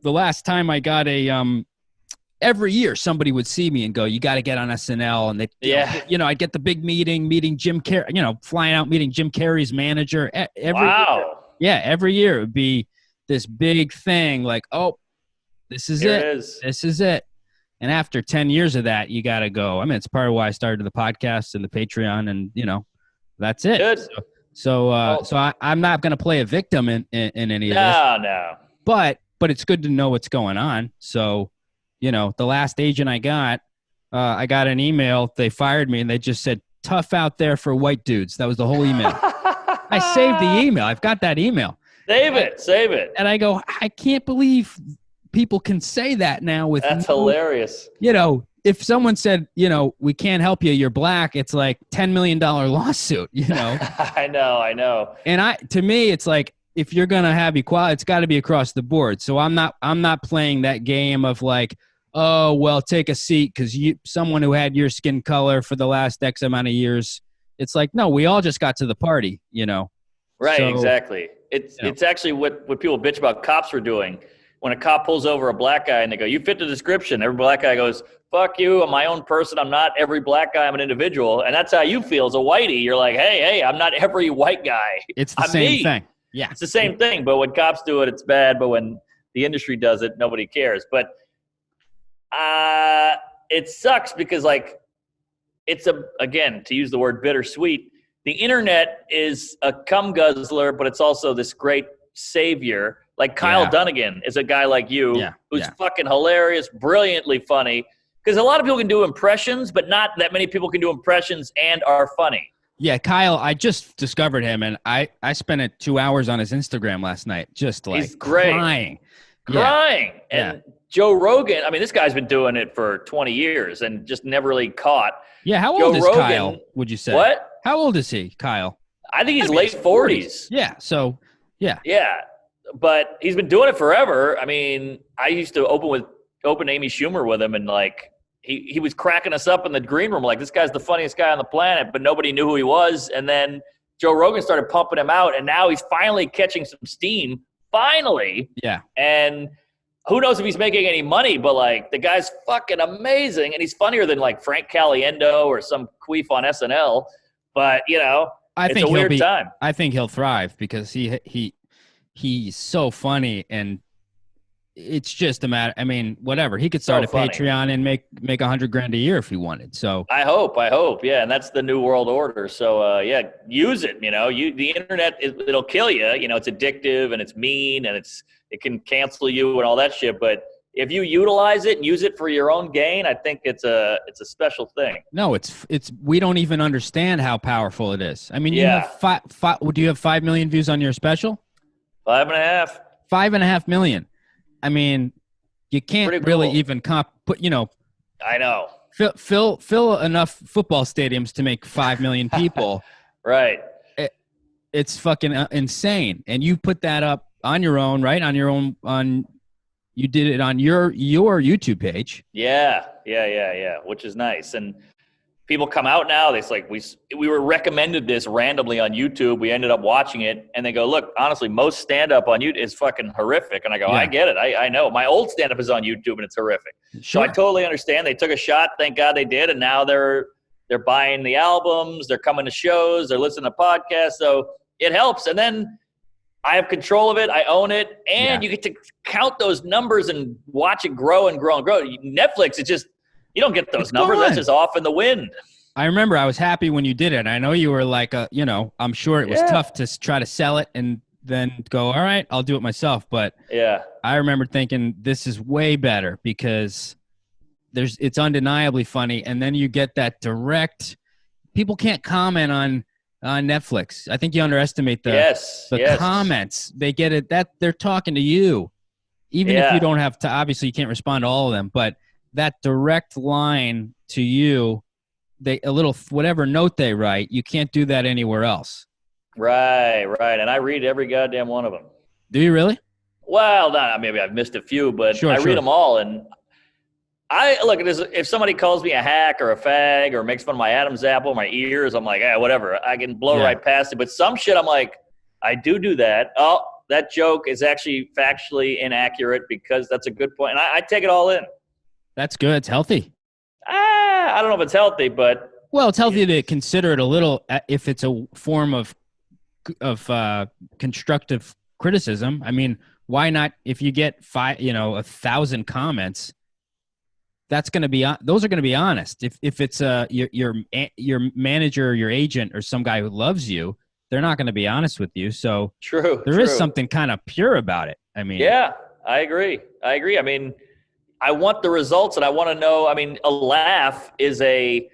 the last time I got every year somebody would see me and go, "You got to get on SNL," and I'd get the big meeting Jim Carrey, flying out meeting Jim Carrey's manager every year. Yeah, every year it would be this big thing like, "Oh, this is it. This is it." And after 10 years of that, you got to go. I mean, it's part of why I started the podcast and the Patreon, and that's it. Good. So I'm not going to play a victim in any of this. No. But it's good to know what's going on. So, the last agent I got an email. They fired me, and they just said, "Tough out there for white dudes." That was the whole email. I saved the email. I've got that email. Save it. And I go, I can't believe people can say that now. That's hilarious. If someone said, "We can't help you, you're black," it's like $10 million lawsuit, I know. And to me, it's like, if you're going to have equality, it's got to be across the board. So I'm not playing that game of like, oh, well, take a seat because someone who had your skin color for the last X amount of years. It's like, no, we all just got to the party, Right, so, exactly. It's actually what people bitch about cops were doing. When a cop pulls over a black guy and they go, "You fit the description," every black guy goes, "Fuck you, I'm my own person. I'm not every black guy. I'm an individual." And that's how you feel as a whitey. You're like, hey, I'm not every white guy. It's the same thing. Yeah. It's the same thing. But when cops do it, it's bad. But when the industry does it, nobody cares. But it sucks because, like, it's again, to use the word bittersweet, the internet is a cum guzzler, but it's also this great savior. Like Kyle Dunnigan is a guy like you who's fucking hilarious, brilliantly funny. Because a lot of people can do impressions, but not that many people can do impressions and are funny. Yeah, Kyle, I just discovered him, and I spent 2 hours on his Instagram last night, just like he's great. Crying. And Joe Rogan, I mean, this guy's been doing it for 20 years and just never really caught. Yeah, how old is Kyle, would you say? What? How old is he, Kyle? I think he's late 40s. Yeah, so, yeah. Yeah, but he's been doing it forever. I mean, I used to open Amy Schumer with him, and like he was cracking us up in the green room like, this guy's the funniest guy on the planet, but nobody knew who he was. And then Joe Rogan started pumping him out, and now he's finally catching some steam. Finally. Yeah. And who knows if he's making any money, but like the guy's fucking amazing, and he's funnier than like Frank Caliendo or some queef on SNL. But it's a weird time. I think he'll thrive because he's so funny, and it's just a matter. I mean, whatever. He could start a Patreon and make $100,000 a year if he wanted. So I hope. Yeah. And that's the new world order. So use it. The internet, it'll kill you. It's addictive and it's mean and it can cancel you and all that shit. But if you utilize it and use it for your own gain, I think it's a special thing. No, it's we don't even understand how powerful it is. I mean, you have do you have 5 million views on your special? 5.5. 5.5 million. I mean, you can't really even I know. Fill enough football stadiums to make 5 million people. Right. It's fucking insane. And you put that up on your own, right? You did it on your YouTube page. Yeah. Which is nice. And people come out now. It's like we were recommended this randomly on YouTube. We ended up watching it, and they go, "Look, honestly, most stand-up on YouTube is fucking horrific." And I go, "I get it. I know. My old stand-up is on YouTube, and it's horrific." Sure. So I totally understand. They took a shot. Thank God they did, and now they're buying the albums. They're coming to shows. They're listening to podcasts. So it helps. And then I have control of it. I own it, and you get to count those numbers and watch it grow and grow and grow. Netflix, it's just. You don't get those numbers. That's just off in the wind. I remember I was happy when you did it. I know you were like, I'm sure it was tough to try to sell it and then go, all right, I'll do it myself. But I remember thinking this is way better because it's undeniably funny. And then you get that direct. People can't comment on Netflix. I think you underestimate the comments. They get it that they're talking to you, even if you don't have to. Obviously, you can't respond to all of them, but that direct line to you, a little whatever note they write, you can't do that anywhere else. Right. And I read every goddamn one of them. Do you really? Well, maybe I've missed a few, but I read them all. And I look at this. If somebody calls me a hack or a fag or makes fun of my Adam's apple, my ears, I'm like, whatever. I can blow right past it. But some shit, I'm like, I do that. Oh, that joke is actually factually inaccurate because that's a good point. And I take it all in. That's good. It's healthy. I don't know if it's healthy, but Well, it's healthy to consider it a little if it's a form of constructive criticism. I mean, why not? If you get 1,000 comments, that's going to be those are going to be honest. If it's your manager or your agent or some guy who loves you, they're not going to be honest with you. So there is something kind of pure about it. I mean, yeah, I agree. I mean, I want the results, and I want to know. I mean, a laugh is a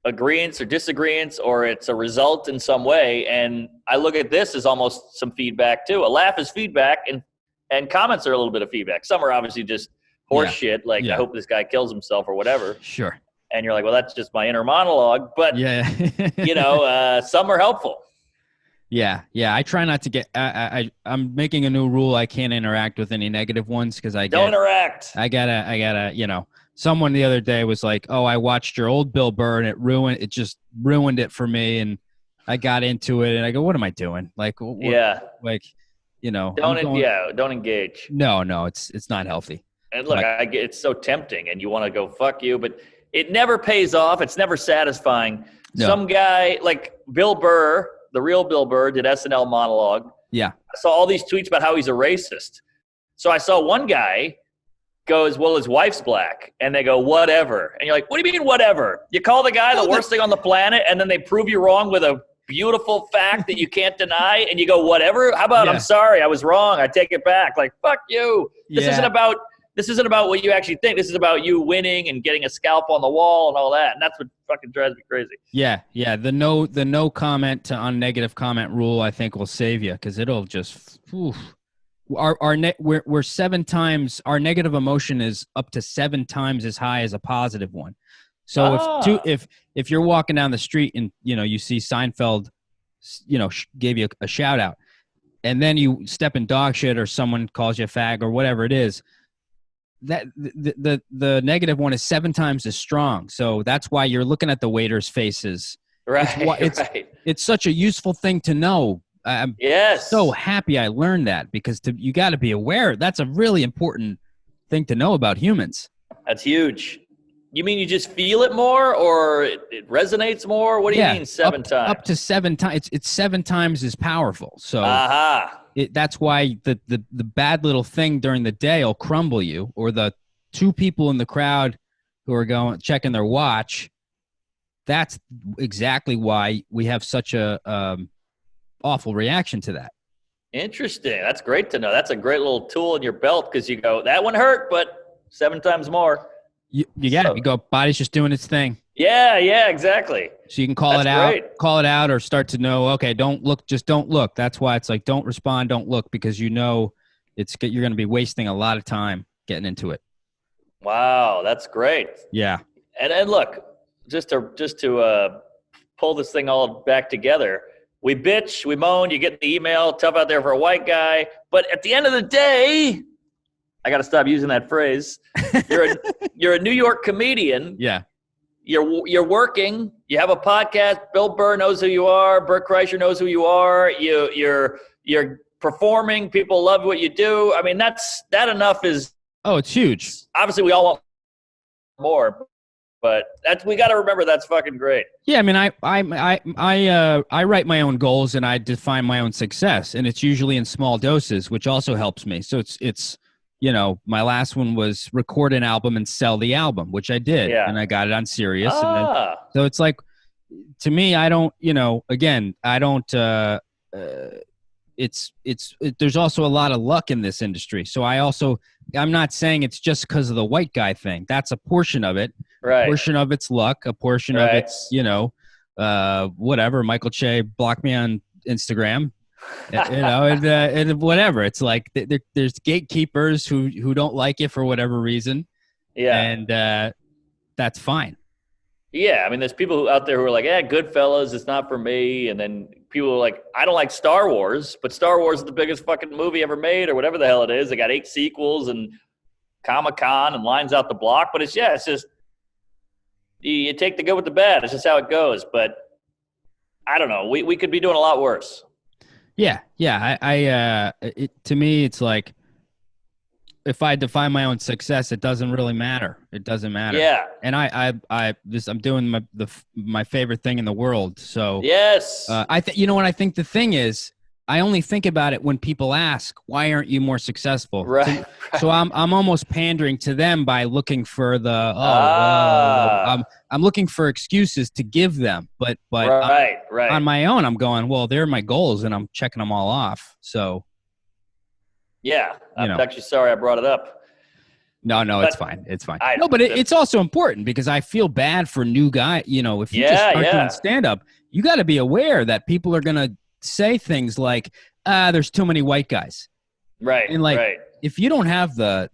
agreeance or disagreeance, or it's a result in some way. And I look at this as almost some feedback too. A laugh is feedback, and comments are a little bit of feedback. Some are obviously just horse shit, like I hope this guy kills himself or whatever. Sure. And you're like, well, that's just my inner monologue. But some are helpful. Yeah. I try not to get. I'm making a new rule. I can't interact with any negative ones because don't interact. I gotta. Someone the other day was like, "Oh, I watched your old Bill Burr and it just ruined it for me." And I got into it, and I go, "What am I doing?" Like, don't engage. No, it's not healthy. And look, I get it's so tempting, and you want to go fuck you, but it never pays off. It's never satisfying. No. Some guy like Bill Burr, the real Bill Burr, did SNL monologue. Yeah, I saw all these tweets about how he's a racist. So I saw one guy goes, well, his wife's black. And they go, whatever. And you're like, what do you mean, whatever? You call the guy the worst thing on the planet, and then they prove you wrong with a beautiful fact that you can't deny, and you go, whatever? How about, I'm sorry, I was wrong, I take it back. Like, fuck you. This isn't about what you actually think. This is about you winning and getting a scalp on the wall and all that. And that's what fucking drives me crazy. Yeah. The no comment on negative comment rule, I think, will save you, because it'll just we're 7 times, our negative emotion is up to 7 times as high as a positive one. So if you're walking down the street and you see Seinfeld gave you a shout out, and then you step in dog shit or someone calls you a fag or whatever it is, that the negative one is 7 times as strong. So that's why you're looking at the waiters' faces. Right. It's such a useful thing to know. I'm so happy I learned that, because you got to be aware. That's a really important thing to know about humans. That's huge. You mean you just feel it more, or it resonates more? What do you mean 7 times? Up to 7 times. It's 7 times as powerful. So that's why the bad little thing during the day will crumble you, or the 2 people in the crowd who are checking their watch. That's exactly why we have such a awful reaction to that. Interesting. That's great to know. That's a great little tool in your belt, because you go, that one hurt, but 7 times more. You got it. You go, body's just doing its thing. Yeah, exactly. So you can call it out, or start to know, okay, don't look, just don't look. That's why it's like, don't respond, don't look, because you're going to be wasting a lot of time getting into it. Wow, that's great. Yeah. And look, just to pull this thing all back together, we bitch, we moan, you get the email, tough out there for a white guy. But at the end of the day, I got to stop using that phrase. You're a New York comedian. Yeah. You're working. You have a podcast. Bill Burr knows who you are. Bert Kreischer knows who you are. You're performing. People love what you do. I mean, that enough is. Oh, it's huge. Obviously, we all want more, but we got to remember that's fucking great. Yeah, I mean, I write my own goals and I define my own success, and it's usually in small doses, which also helps me. So it's. My last one was record an album and sell the album, which I did, and I got it on Sirius. And then, so it's like, to me, I don't, I don't, there's also a lot of luck in this industry. So I'm not saying it's just because of the white guy thing. That's a portion of it. Right. A portion of it's luck. A portion of it's, whatever. Michael Che blocked me on Instagram. And whatever. It's like there's gatekeepers who don't like it for whatever reason. Yeah. And that's fine. Yeah. I mean, there's people out there who are like, Goodfellas, it's not for me. And then people are like, I don't like Star Wars, but Star Wars is the biggest fucking movie ever made, or whatever the hell it is. They got 8 sequels and Comic-Con and lines out the block. But it's just, you take the good with the bad. It's just how it goes. But I don't know. We could be doing a lot worse. Yeah. To me, it's like, if I define my own success, it doesn't really matter. It doesn't matter. Yeah. And I'm doing my favorite thing in the world. So Yes. I think, what I think the thing is, I only think about it when people ask, why aren't you more successful? Right. So I'm almost pandering to them by looking for I'm looking for excuses to give them, but right. on my own, I'm going, well, they're my goals and I'm checking them all off. So yeah, I'm actually sorry I brought it up. No, But it's fine. It's fine. I- No, but it's also important because I feel bad for new guy. If you just start doing stand up, you got to be aware that people are going to say things like, there's too many white guys. Right. And like, right. if you don't have the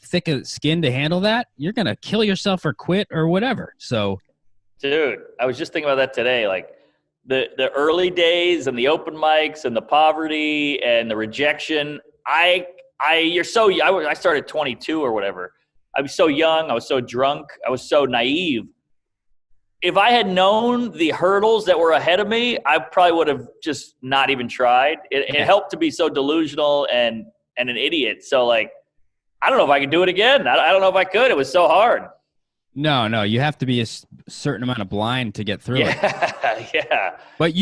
thick skin to handle that, you're going to kill yourself or quit or whatever. So, Dude, I was just thinking about that today. Like the early days and the open mics and the poverty and the rejection. I started 22 or whatever. I was so young. I was so drunk. I was so naive. If I had known the hurdles that were ahead of me, I probably would have just not even tried. It helped to be so delusional and an idiot. So like, I don't know if I could do it again. I don't know if I could. It was so hard. No, you have to be a certain amount of blind to get through it. Yeah. But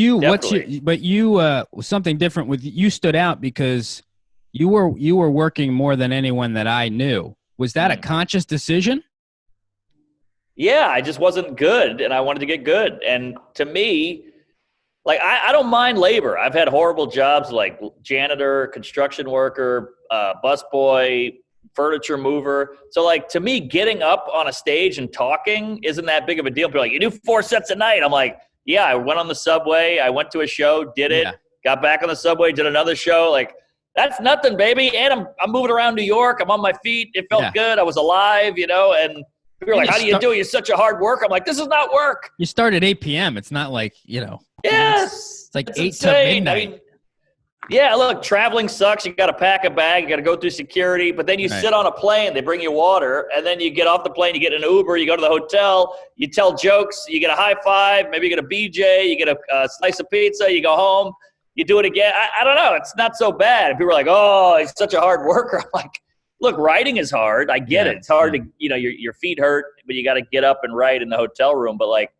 something different with you stood out because you were working more than anyone that I knew. Was that a conscious decision? Yeah, I just wasn't good, and I wanted to get good. And to me, like I don't mind labor. I've had horrible jobs like janitor, construction worker, busboy, furniture mover. So like to me, getting up on a stage and talking isn't that big of a deal. People are like, you do 4 sets a night. I'm like, yeah, I went on the subway. I went to a show, did it, got back on the subway, did another show. Like that's nothing, baby. And I'm moving around New York. I'm on my feet. It felt good. I was alive, and people are like, how do you do it? You're such a hard worker. I'm like, this is not work. You start at 8 p.m. It's not like, Yes. It's like it's 8 insane. to midnight. I mean, yeah, look, traveling sucks. You got to pack a bag. You got to go through security. But then you sit on a plane. They bring you water. And then you get off the plane. You get an Uber. You go to the hotel. You tell jokes. You get a high five. Maybe you get a BJ. You get a slice of pizza. You go home. You do it again. I don't know. It's not so bad. And people are like, oh, he's such a hard worker. I'm like, look, writing is hard. I get it. It's hard to, your feet hurt, but you got to get up and write in the hotel room. But like,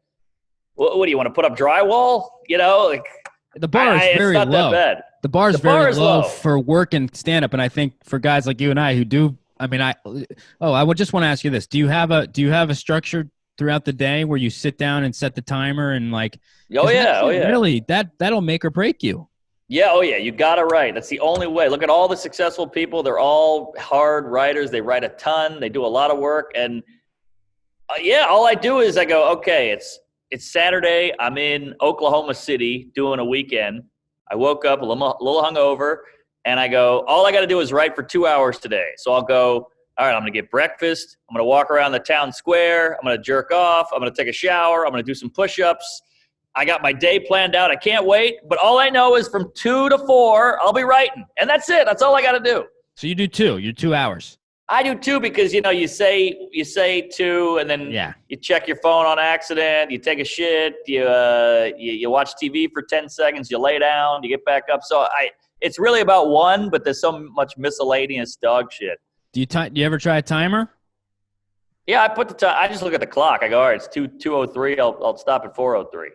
what do you want to put up drywall? Like the bar is very it's not low. that bad. The bar is very low for work and stand up. And I think for guys like you and I who do, I would just want to ask you this. Do you have a structure throughout the day where you sit down and set the timer and like, really that'll make or break you. Yeah. Oh yeah. You got it right. That's the only way. Look at all the successful people. They're all hard writers. They write a ton. They do a lot of work. And all I do is I go, okay, it's Saturday. I'm in Oklahoma City doing a weekend. I woke up a little hungover and I go, all I got to do is write for 2 hours today. So I'll go, all right, I'm going to get breakfast. I'm going to walk around the town square. I'm going to jerk off. I'm going to take a shower. I'm going to do some push-ups. I got my day planned out. I can't wait. But all I know is from 2 to 4, I'll be writing. And that's it. That's all I got to do. So you do 2. You're 2 hours. I do 2 because, you say 2 and then you check your phone on accident. You take a shit. You watch TV for 10 seconds. You lay down. You get back up. So it's really about 1, but there's so much miscellaneous dog shit. Do you ever try a timer? Yeah, I put the time. I just look at the clock. I go, all right, it's 2:03. I'll stop at 4:03.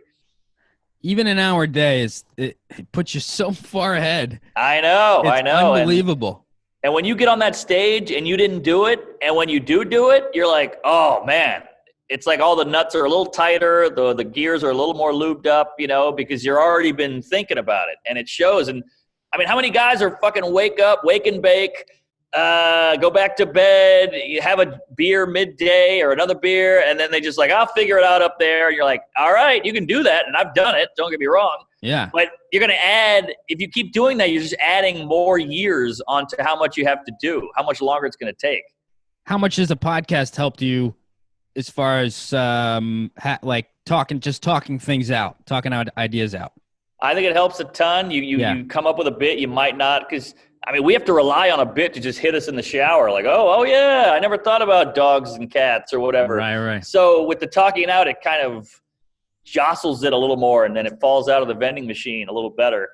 Even an hour a day it puts you so far ahead. I know. It's unbelievable. And when you get on that stage and you didn't do it, and when you do it, you're like, oh man, it's like all the nuts are a little tighter, the gears are a little more lubed up, because you're already been thinking about it, and it shows. And I mean, how many guys are fucking wake and bake, go back to bed, you have a beer midday or another beer, and then they just like, I'll figure it out up there. And you're like, all right, you can do that, and I've done it. Don't get me wrong. Yeah. But you're going to add, if you keep doing that, you're just adding more years onto how much you have to do, how much longer it's going to take. How much has a podcast helped you as far as talking things out, talking out ideas out? I think it helps a ton. You come up with a bit you might not, because we have to rely on a bit to just hit us in the shower. Like, oh yeah, I never thought about dogs and cats or whatever. Right. So with the talking out, it kind of jostles it a little more, and then it falls out of the vending machine a little better.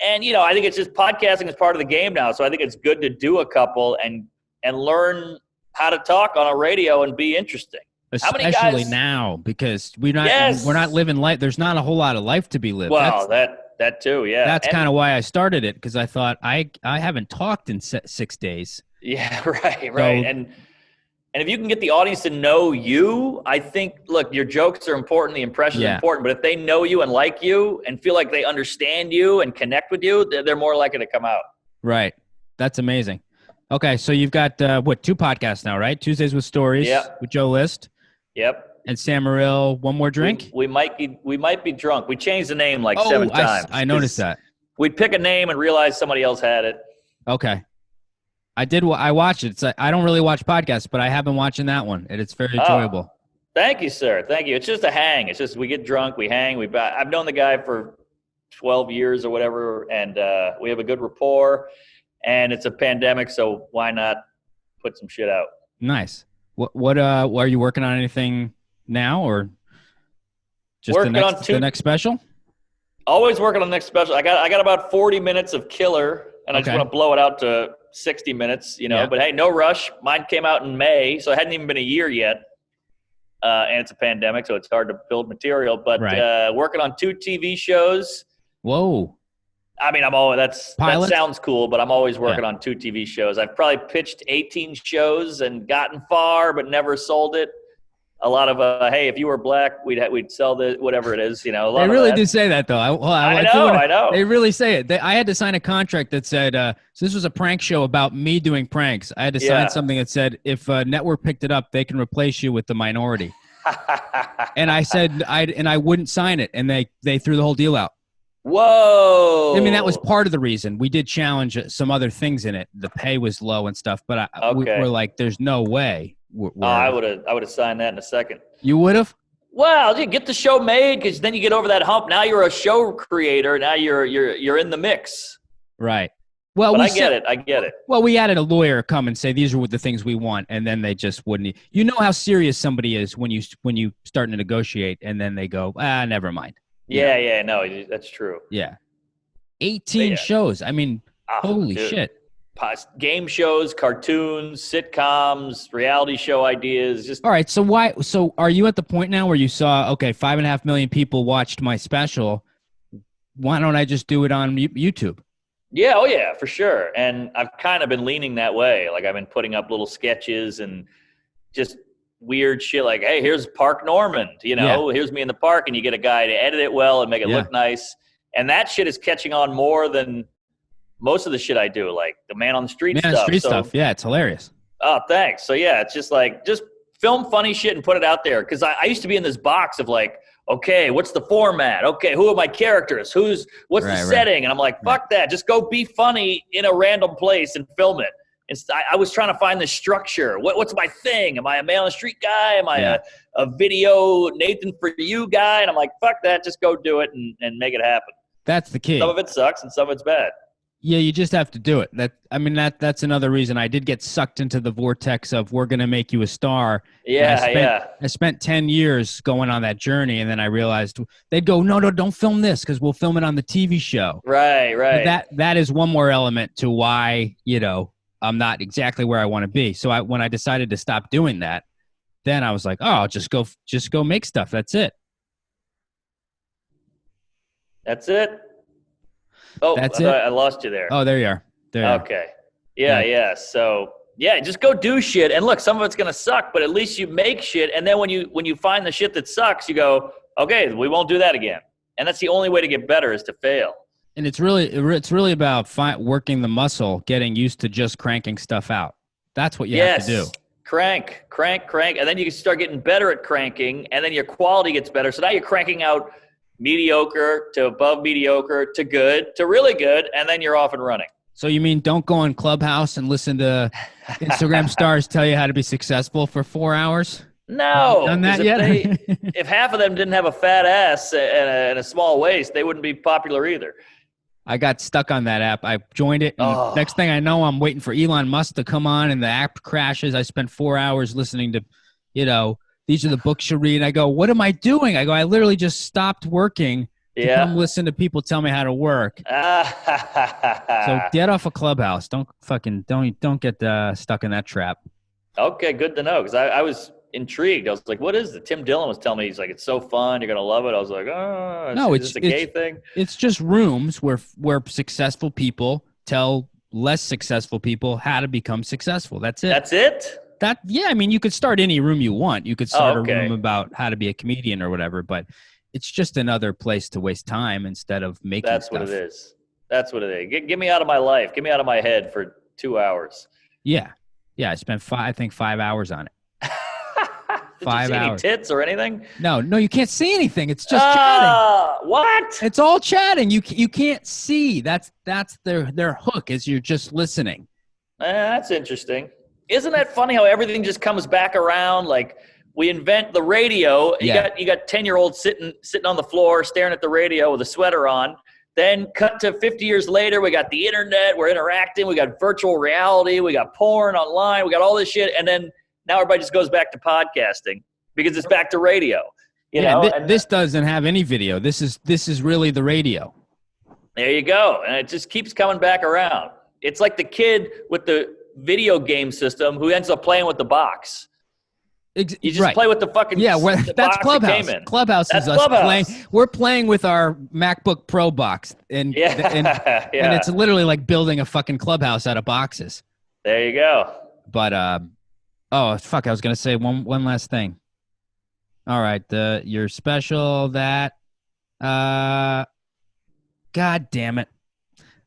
And, I think it's just podcasting is part of the game now. So I think it's good to do a couple and learn how to talk on a radio and be interesting. Especially now, because we're not living life. There's not a whole lot of life to be lived. Well, that too, yeah. That's kind of why I started it, because I thought I haven't talked in 6 days. Yeah, right. And if you can get the audience to know you, I think, look, your jokes are important, the impressions are important, but if they know you and like you and feel like they understand you and connect with you, they're more likely to come out. Right. That's amazing. Okay, so you've got, 2 podcasts now, right? Tuesdays with Stories with Joe List. Yep. And Sam Morril, One More Drink? We might be drunk. We changed the name 7 times. I noticed that. We'd pick a name and realize somebody else had it. Okay. I watched it. I don't really watch podcasts, but I have been watching that one, and it's very enjoyable. Thank you, sir. Thank you. It's just a hang. It's just we get drunk, we hang. I've known the guy for 12 years or whatever, and we have a good rapport, and it's a pandemic, so why not put some shit out? Nice. What are you working on anything now, or just the next special? Always working on the next special. I got about 40 minutes of killer, and I just want to blow it out to 60 minutes, but hey, no rush. Mine came out in May, so it hadn't even been a year yet. And it's a pandemic, so it's hard to build material, but working on 2 TV shows. Whoa. I mean, that sounds cool, but I'm always working on 2 TV shows. I've probably pitched 18 shows and gotten far, but never sold it. A lot of, hey, if you were black, we'd sell the whatever it is, They really do say that, though. I know. They really say it. I had to sign a contract that said, so this was a prank show about me doing pranks. I had to sign something that said, if a network picked it up, they can replace you with the minority. And I said, I wouldn't sign it, and they threw the whole deal out. Whoa! I mean, that was part of the reason. We did challenge some other things in it. The pay was low and stuff, but we're like, there's no way. I would have signed that in a second. You would have? Well, you get the show made, because then you get over that hump. Now you're a show creator. Now you're in the mix. Right. Well, but I get it. Well, we had a lawyer come and say these are the things we want, and then they just wouldn't. You know how serious somebody is when you start to negotiate, and then they go, never mind. Yeah, no, that's true. Yeah. 18 shows. I mean, holy shit. Game shows, cartoons, sitcoms, reality show ideas. All right. So are you at the point now where you saw, 5.5 million people watched my special? Why don't I just do it on YouTube? Yeah. Oh yeah, for sure. And I've kind of been leaning that way. Like I've been putting up little sketches and just weird shit like, hey, here's Park Normand, here's me in the park, and you get a guy to edit it well and make it look nice. And that shit is catching on more than most of the shit I do, like the man on the street stuff. Yeah, it's hilarious. Oh, thanks. So yeah, it's just like, just film funny shit and put it out there. Cause I used to be in this box of like, okay, what's the format? Okay, who are my characters? What's the setting? And I'm like, fuck that. Just go be funny in a random place and film it. I was trying to find the structure. What's my thing? Am I a man on the street guy? Am I a video Nathan for you guy? And I'm like, fuck that. Just go do it and make it happen. That's the key. Some of it sucks and some of it's bad. Yeah, you just have to do it. That's another reason I did get sucked into the vortex of we're going to make you a star. I spent 10 years going on that journey, and then I realized they'd go, no, don't film this because we'll film it on the TV show. Right. But that is one more element to why, I'm not exactly where I want to be. So when I decided to stop doing that, then I was like, oh, I'll just go make stuff. That's it. That's it. Oh, that's it. I lost you there. Oh, there you are. Okay. Yeah. So just go do shit. And look, some of it's gonna suck, but at least you make shit. And then when you find the shit that sucks, you go, okay, we won't do that again. And that's the only way to get better is to fail. And it's really about working the muscle, getting used to just cranking stuff out. That's what you have to do. Crank. And then you can start getting better at cranking, and then your quality gets better. So now you're cranking out mediocre to above mediocre to good to really good, and then you're off and running. So you mean don't go on Clubhouse and listen to Instagram stars tell you how to be successful for 4 hours? No. Done that yet? If half of them didn't have a fat ass and a small waist, they wouldn't be popular either. I got stuck on that app. I joined it. And next thing I know, I'm waiting for Elon Musk to come on, and the app crashes. I spent 4 hours listening to, these are the books you read. I go, what am I doing? I go, I literally just stopped working to come listen to people tell me how to work. So get off a Clubhouse. Don't get stuck in that trap. Okay, good to know, because I was intrigued. I was like, what is it? Tim Dillon was telling me, he's like, it's so fun, you're going to love it. I was like, is this a gay thing? It's just rooms where successful people tell less successful people how to become successful. That's it. That's it? I mean, you could start any room you want. You could start a room about how to be a comedian or whatever, but it's just another place to waste time instead of making That's stuff. what it is. That's what it is. Get me out of my life. Get me out of my head for 2 hours. Yeah. Yeah, I spent 5 hours on it. Did you see any tits or anything? No, you can't see anything. It's just chatting. What? It's all chatting. You can't see. That's their hook is you're just listening. That's interesting. Isn't that funny how everything just comes back around? Like we invent the radio. You got 10-year-olds sitting on the floor staring at the radio with a sweater on. Then cut to 50 years later, we got the internet. We're interacting. We got virtual reality. We got porn online. We got all this shit. And then now everybody just goes back to podcasting because it's back to radio. You know? This doesn't have any video. This is really the radio. There you go. And it just keeps coming back around. It's like the kid with the video game system who ends up playing with the box. You just play with the fucking that's Clubhouse. Clubhouse is us playing. We're playing with our MacBook Pro box, and it's literally like building a fucking Clubhouse out of boxes. There you go. But I was gonna say one last thing. All right, your special that. God damn it!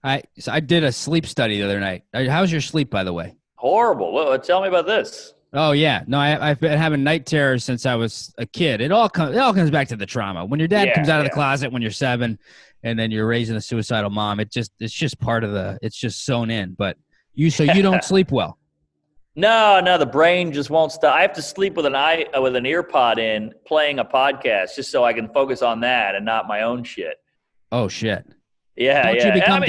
I did a sleep study the other night. How's your sleep, by the way? Horrible. Well, tell me about this. Oh yeah, no, I've been having night terrors since I was a kid. It all comes back to the trauma. When your dad comes out of the closet when you're 7, and then you're raising a suicidal mom, it's just part of it's just sewn in. But you don't sleep well. No, the brain just won't stop. I have to sleep with an ear pod in, playing a podcast, just so I can focus on that and not my own shit. Oh shit. Yeah, Don't you become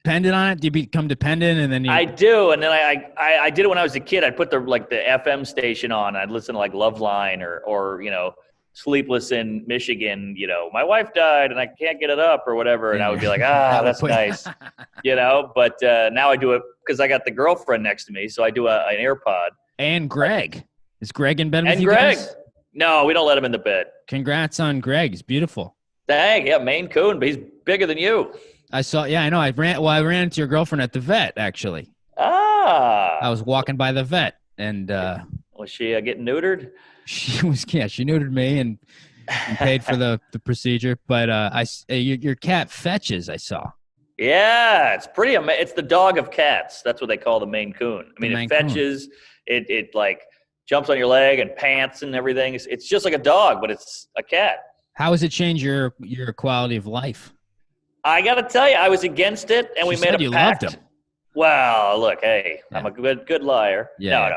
dependent on it? Do you become dependent and then I do, and then I did it when I was a kid. I'd put the FM station on. I'd listen to like Loveline or Sleepless in Michigan. My wife died and I can't get it up or whatever, and I would be like, that's nice, But now I do it because I got the girlfriend next to me, so I do an AirPod. And Greg, is Greg in bed with you Greg? guys? No, we don't let him in the bed. Congrats on Greg. He's beautiful. Dang, yeah, Maine Coon, but he's bigger than you. I saw. Yeah, I know. I ran into your girlfriend at the vet. Actually. I was walking by the vet, and was she getting neutered? She was. Yeah, she neutered me and paid for the procedure. But your cat fetches. I saw. Yeah, it's pretty amazing. It's the dog of cats. That's what they call the Maine Coon. I mean, it fetches. It like jumps on your leg and pants and everything. It's just like a dog, but it's a cat. How has it changed your quality of life? I got to tell you, I was against it, and we made a pact. Loved him. Well, look, hey, yeah. I'm a good liar. Yeah.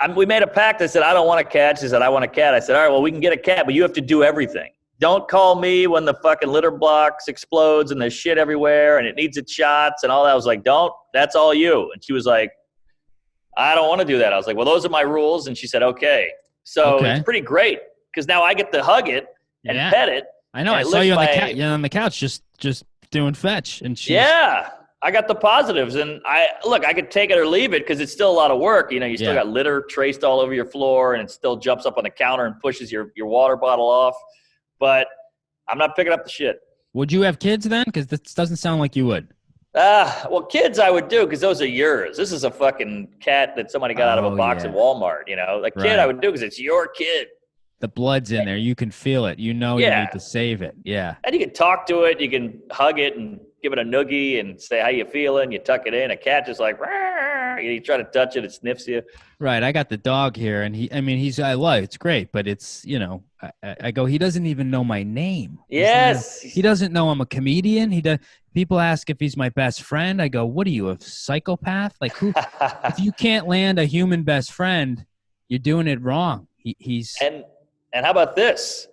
No. We made a pact. I said, I don't want a cat. She said, I want a cat. I said, all right, well, we can get a cat, but you have to do everything. Don't call me when the fucking litter box explodes and there's shit everywhere and it needs its shots and all that. I was like, don't. That's all you. And she was like, I don't want to do that. I was like, well, those are my rules. And she said, okay. So It's pretty great because now I get to hug it and pet it. I know. I saw you on the couch just doing fetch. And I got the positives. And I could take it or leave it because it's still a lot of work. You still got litter traced all over your floor and it still jumps up on the counter and pushes your water bottle off. But I'm not picking up the shit. Would you have kids then? Because this doesn't sound like you would. Well, kids I would do because those are yours. This is a fucking cat that somebody got out of a box at Walmart. Kid I would do because it's your kid. The blood's in there. You can feel it. You need to save it. Yeah. And you can talk to it. You can hug it and give it a noogie and say, how you feeling? You tuck it in. A cat just like, you try to touch it. It sniffs you. Right. I got the dog here and it's great, but it's, I go, he doesn't even know my name. Yes. He doesn't know I'm a comedian. People ask if he's my best friend. I go, what are you, a psychopath? Like who, if you can't land a human best friend, you're doing it wrong. And how about this?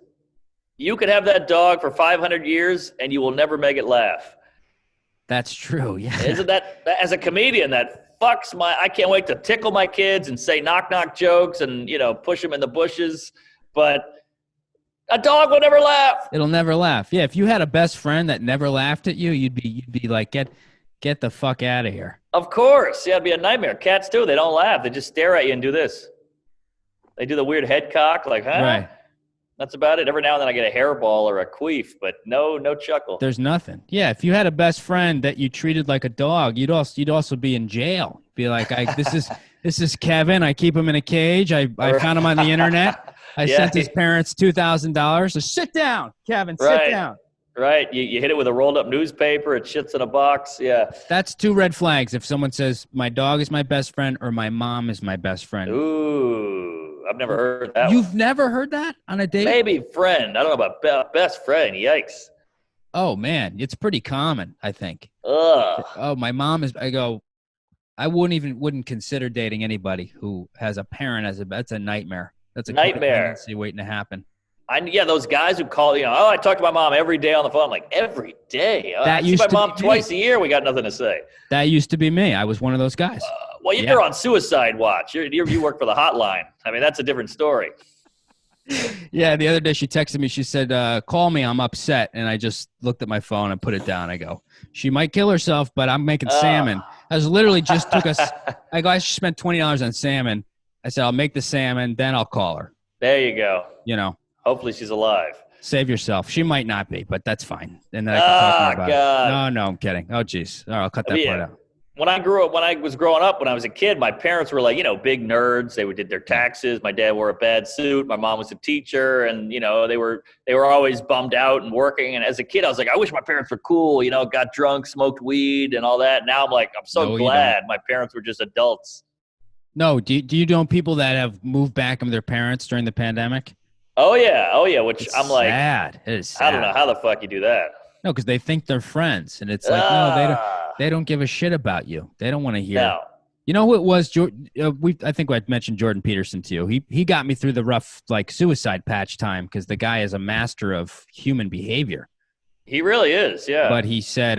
You could have that dog for 500 years and you will never make it laugh. That's true. Yeah. Isn't that, as a comedian, that fucks I can't wait to tickle my kids and say knock knock jokes and, push them in the bushes. But A dog will never laugh. It'll never laugh. Yeah, if you had a best friend that never laughed at you, you'd be like, get the fuck out of here. Of course. Yeah, it'd be a nightmare. Cats too. They don't laugh. They just stare at you and do this. They do the weird head cock, like, huh? Right. That's about it. Every now and then I get a hairball or a queef, but no chuckle. There's nothing. Yeah, if you had a best friend that you treated like a dog, you'd also be in jail. Be like, this is Kevin. I keep him in a cage. I found him on the internet. I sent his parents $2,000. So sit down, Kevin. Sit down. Right. You hit it with a rolled up newspaper. It shits in a box. Yeah. That's 2 red flags. If someone says my dog is my best friend or my mom is my best friend. Ooh. I've never heard that. You've never heard that on a date? Maybe friend. I don't know about best friend. Yikes. Oh, man. It's pretty common, I think. Ugh. Oh, my mom is – I wouldn't consider dating anybody who has a parent that's a nightmare. That's a nightmare waiting to happen. Those guys who call, I talk to my mom every day on the phone. I'm like, every day? That I see my mom twice a year. We got nothing to say. That used to be me. I was one of those guys. Well, you're on suicide watch. You work for the hotline. I mean, that's a different story. Yeah, the other day she texted me. She said, call me. I'm upset. And I just looked at my phone and put it down. I go, she might kill herself, but I'm making salmon. I was literally just took us. I go, I spent $20 on salmon. I said, I'll make the salmon, then I'll call her. There you go. Hopefully she's alive. Save yourself. She might not be, but that's fine. And then I can talk to her about God. it. No, I'm kidding. Oh, geez. All right, I'll cut that part out. When I was growing up, when I was a kid, my parents were like, big nerds. They did their taxes. My dad wore a bad suit. My mom was a teacher, and they were always bummed out and working. And as a kid, I was like, I wish my parents were cool. Got drunk, smoked weed, and all that. Now I'm like, I'm so glad my parents were just adults. No, do you know people that have moved back with their parents during the pandemic? Oh yeah. Which it's I'm like, sad. It is sad. I don't know how the fuck you do that. No, because they think they're friends, and it's like no, they don't give a shit about you. They don't want to hear. No. You know who it was? I think I mentioned Jordan Peterson to you. He got me through the rough suicide patch time because the guy is a master of human behavior. He really is, yeah. But he said,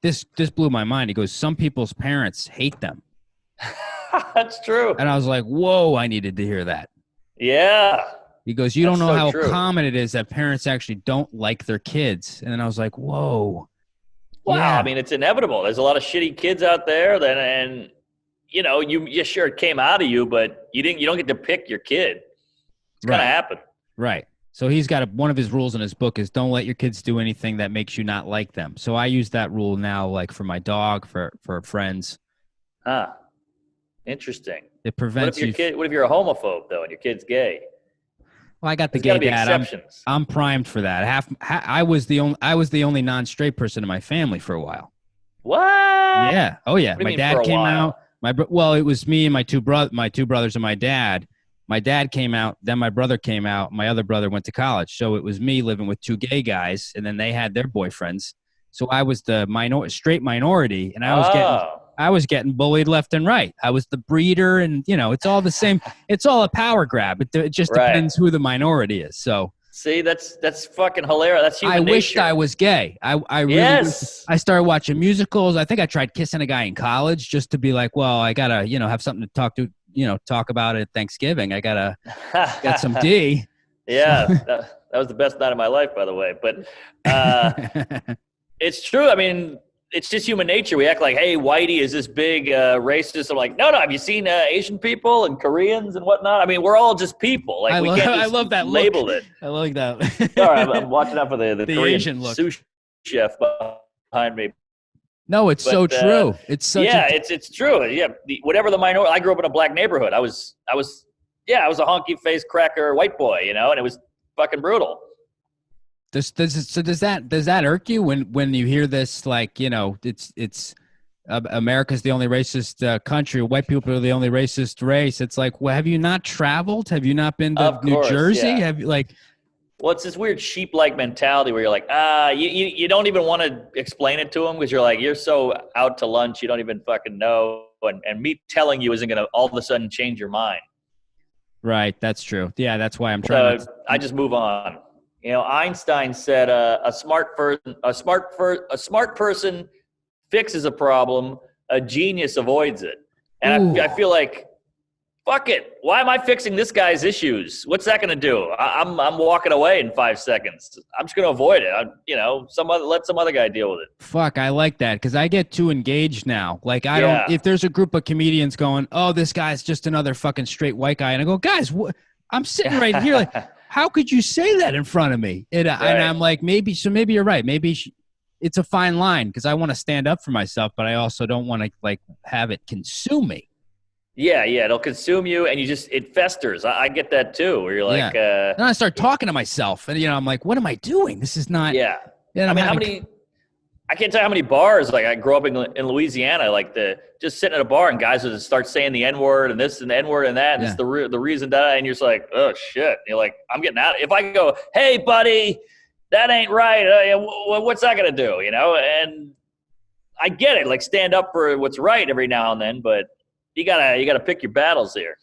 this blew my mind. He goes, some people's parents hate them. That's true. And I was like, whoa, I needed to hear that. Yeah. He goes, you don't know how common it is that parents actually don't like their kids. And then I was like, whoa. Wow. Yeah. I mean, it's inevitable. There's a lot of shitty kids out there and you sure it came out of you, but you don't get to pick your kid. It's going to happen. Right. So he's got one of his rules in his book is don't let your kids do anything that makes you not like them. So I use that rule now, like for my dog, for friends. Interesting. It prevents what if you're a homophobe though and your kid's gay? Well, I got the gay dad. I'm primed for that. I was the only non-straight person in my family for a while. What? Yeah. Oh yeah. My dad came out. It was me and my two brothers and my dad. My dad came out, then my brother came out. My other brother went to college, so it was me living with 2 gay guys, and then they had their boyfriends. So I was the straight minority, and I was getting bullied left and right. I was the breeder, and it's all the same. It's all a power grab. It just depends who the minority is. So see, that's fucking hilarious. That's human nature. I wished I was gay. I really I started watching musicals. I think I tried kissing a guy in college just to be like, well, I gotta have something to talk about at Thanksgiving. I got some D. Yeah, that was the best night of my life, by the way. But it's true. I mean, it's just human nature. We act like, hey, whitey is this big racist. I'm like, no. Have you seen Asian people and Koreans and whatnot? I mean, we're all just people. Like we can't just I love that label look. it. I like that. Sorry, I'm watching out for the Korean Asian look. sushi chef behind me. No, it's so true. It's such it's true. Yeah, whatever the minority. I grew up in a black neighborhood. I was a honky faced cracker white boy, and it was fucking brutal. Does that irk you when you hear this? Like, it's America's the only racist country. White people are the only racist race. It's like, well, have you not traveled? Have you not been to New Jersey? Yeah. Have you Well, it's this weird sheep-like mentality where you're like, you don't even want to explain it to them because you're like, you're so out to lunch, you don't even fucking know. And me telling you isn't going to all of a sudden change your mind. Right. That's true. Yeah, that's why I'm trying I just move on. Einstein said a smart person fixes a problem, a genius avoids it. And I feel like fuck it. Why am I fixing this guy's issues? What's that going to do? I'm walking away in 5 seconds. I'm just going to avoid it. Let some other guy deal with it. Fuck, I like that because I get too engaged now. Like I Yeah. don't. If there's a group of comedians going, "Oh, this guy's just another fucking straight white guy," and I go, "Guys, I'm sitting right here. Like, how could you say that in front of me?" And I'm like, maybe you're right. Maybe it's a fine line because I want to stand up for myself, but I also don't want to like have it consume me. Yeah, it'll consume you, and it festers. I get that too. Where you're like, then I start talking to myself, and I'm like, what am I doing? This is not. Yeah. I mean, I can't tell you how many bars. Like I grew up in Louisiana, like just sitting at a bar and guys would just start saying the N-word and this and the N-word and that. And it's the reason that, and you're just like, oh shit. And you're like, I'm getting out. If I go, hey buddy, that ain't right. What's that gonna do? And I get it. Like stand up for what's right every now and then, but. You gotta pick your battles here.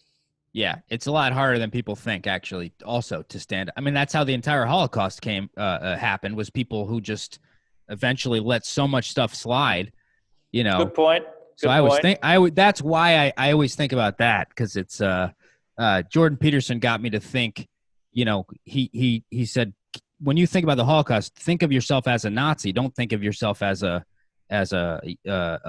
Yeah, it's a lot harder than people think, actually. Also, to stand. I mean, that's how the entire Holocaust happened. Was people who just eventually let so much stuff slide. Good point. That's why I always think about that because it's Jordan Peterson got me to think. He said when you think about the Holocaust, think of yourself as a Nazi. Don't think of yourself as a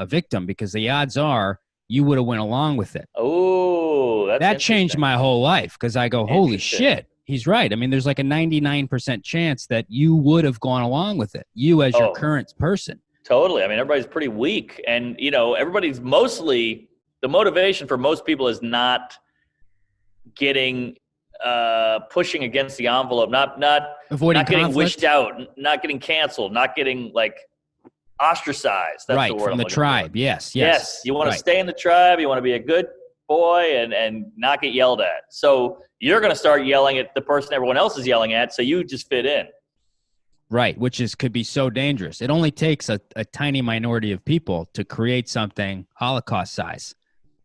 victim because the odds are. You would have went along with it. Oh, that changed my whole life because I go, holy shit, he's right. I mean, there's like a 99% chance that you would have gone along with it. You as your current person. Totally. I mean, everybody's pretty weak, and everybody's mostly the motivation for most people is not getting pushing against the envelope, not avoiding not getting conflict. wished out, not getting canceled, not getting like. Ostracized. That's the word from the tribe. Yes. You want to stay in the tribe. You want to be a good boy and not get yelled at. So you're going to start yelling at the person everyone else is yelling at. So you just fit in. Right. Which could be so dangerous. It only takes a tiny minority of people to create something Holocaust size.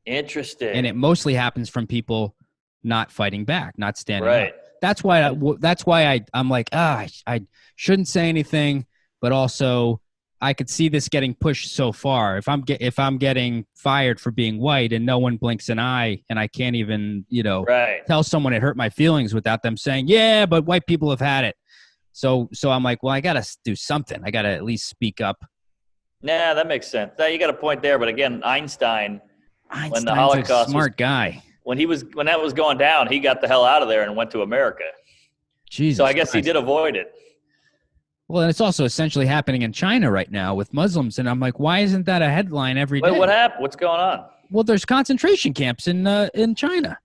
Interesting. And it mostly happens from people not fighting back, not standing up. That's why I'm like, I shouldn't say anything, but also I could see this getting pushed so far. If I'm getting fired for being white and no one blinks an eye and I can't even, tell someone it hurt my feelings without them saying, yeah, but white people have had it. So I'm like, well, I got to do something. I got to at least speak up. Nah, that makes sense. You got a point there. But again, Einstein's when the a Holocaust smart guy. When that was going down, he got the hell out of there and went to America. Jesus. So I guess Christ. he did avoid it. Well, and it's also essentially happening in China right now with Muslims. And I'm like, why isn't that a headline every day? What happened? What's going on? Well, there's concentration camps in China.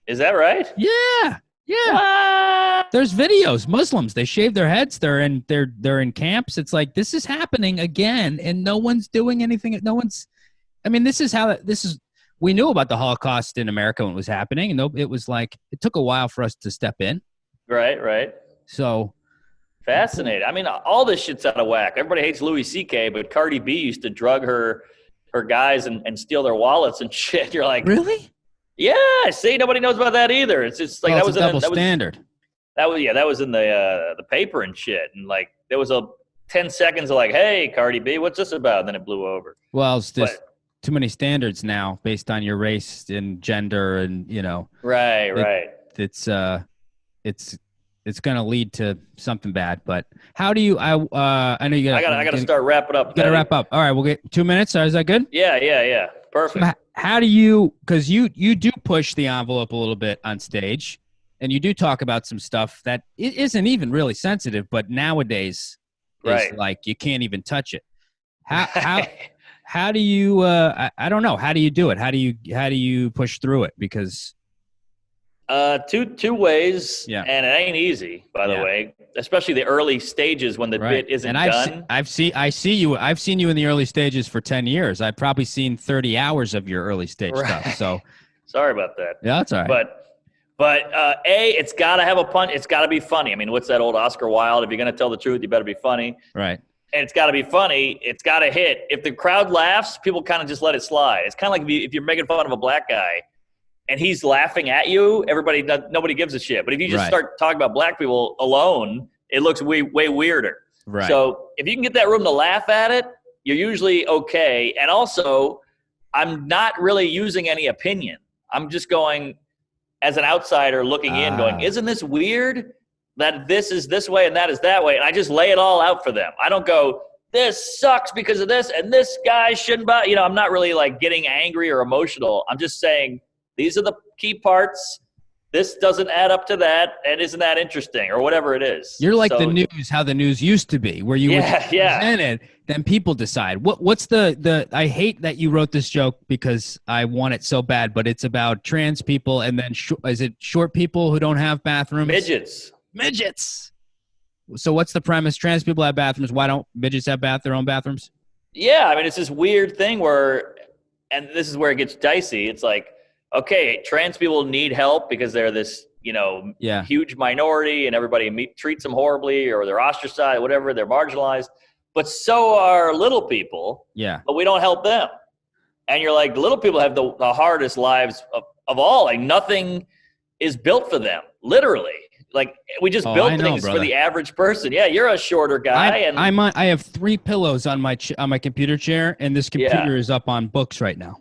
Is that right? Yeah. There's videos. Muslims, they shave their heads. They're in camps. It's like, this is happening again and no one's doing anything. We knew about the Holocaust in America when it was happening. And it was like, it took a while for us to step in. Right. So. Fascinating. I mean, all this shit's out of whack. Everybody hates Louis C.K., but Cardi B used to drug her guys and steal their wallets and shit. You're like, really? Yeah. See, nobody knows about that either. It's just like that was a double standard. That was in the paper and shit. And like there was 10 seconds of like, hey, Cardi B, what's this about? And then it blew over. Well, it's just too many standards now based on your race and gender and Right. It's going to lead to something bad, but how do you, I know you got I got to start wrapping up. Got to wrap up. All right. We'll get 2 minutes. Is that good? Yeah. Perfect. So how do you, cause you do push the envelope a little bit on stage and you do talk about some stuff that it isn't even really sensitive, but nowadays is like, you can't even touch it. How do you, I don't know. How do you do it? How do you push through it? Because two ways, and it ain't easy, by the way. Especially the early stages when the bit isn't done. I've seen you in the early stages for 10 years. I've probably seen 30 hours of your early stage stuff. So sorry about that. Yeah, that's all right. But it's got to have a punch. It's got to be funny. I mean, what's that old Oscar Wilde? If you're going to tell the truth, you better be funny. Right. And it's got to be funny. It's got to hit. If the crowd laughs, people kind of just let it slide. It's kind of like if you're making fun of a black guy. And he's laughing at you, nobody gives a shit. But if you just start talking about black people alone, it looks way weirder. Right. So if you can get that room to laugh at it, you're usually okay. And also, I'm not really using any opinion. I'm just going as an outsider looking in going, isn't this weird that this is this way and that is that way? And I just lay it all out for them. I don't go, this sucks because of this and this guy shouldn't buy. I'm not really like getting angry or emotional. I'm just saying these are the key parts. This doesn't add up to that, and isn't that interesting, or whatever it is. You're like the news, how the news used to be, where you would present it, then people decide. What's the? I hate that you wrote this joke because I want it so bad, but it's about trans people, and then is it short people who don't have bathrooms? Midgets. So what's the premise? Trans people have bathrooms. Why don't midgets have their own bathrooms? Yeah, I mean, it's this weird thing where, and this is where it gets dicey. It's like, okay, trans people need help because they're this, huge minority and everybody treats them horribly or they're ostracized, whatever, they're marginalized. But so are little people. Yeah. But we don't help them. And you're like, the little people have the hardest lives of all. Like nothing is built for them, literally. Like we just build things for the average person. Yeah, you're a shorter guy. I have 3 pillows on my computer chair, and this computer is up on books right now.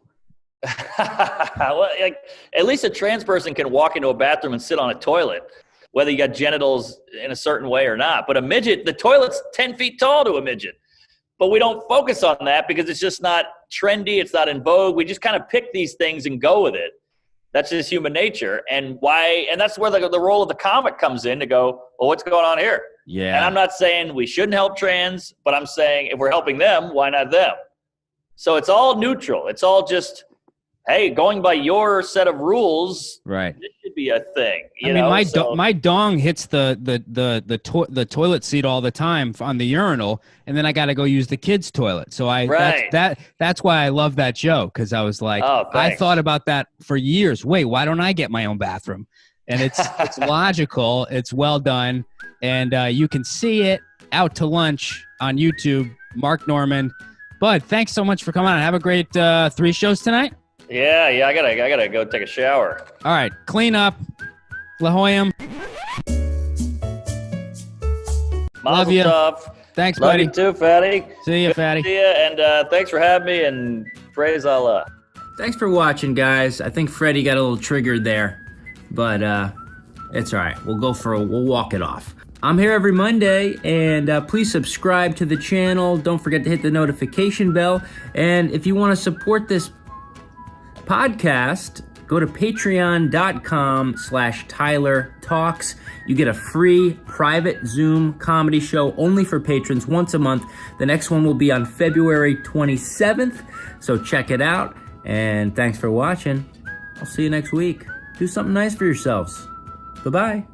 Well, like, at least a trans person can walk into a bathroom and sit on a toilet, whether you got genitals in a certain way or not. But a midget, the toilet's 10 feet tall to a midget. But we don't focus on that because it's just not trendy. It's not in vogue. We just kind of pick these things and go with it. That's just human nature. And that's where the role of the comic comes in to go, well, what's going on here? Yeah. And I'm not saying we shouldn't help trans, but I'm saying if we're helping them, why not them? So it's all neutral. It's all just, hey, going by your set of rules, right? This should be a thing. My dong hits the toilet seat all the time on the urinal, and then I got to go use the kids' toilet. So that's why I love that joke, because I was like, I thought about that for years. Wait, why don't I get my own bathroom? And it's logical. It's well done, and you can see it out to lunch on YouTube. Mark Norman. Bud, thanks so much for coming on. Have a great 3 shows tonight. Yeah, I gotta go take a shower. All right, clean up. La Hoyam. Love you. Thanks, buddy. Love you too, Fatty. See you, Fatty. See ya, and thanks for having me, and praise Allah. Thanks for watching, guys. I think Freddie got a little triggered there, but it's all right. We'll walk it off. I'm here every Monday, and please subscribe to the channel. Don't forget to hit the notification bell. And if you want to support this podcast, go to patreon.com/Tyler Talks. You get a free private Zoom comedy show only for patrons once a month. The next one will be on February 27th, so check it out. And thanks for watching. I'll see you next week. Do something nice for yourselves. Bye-bye.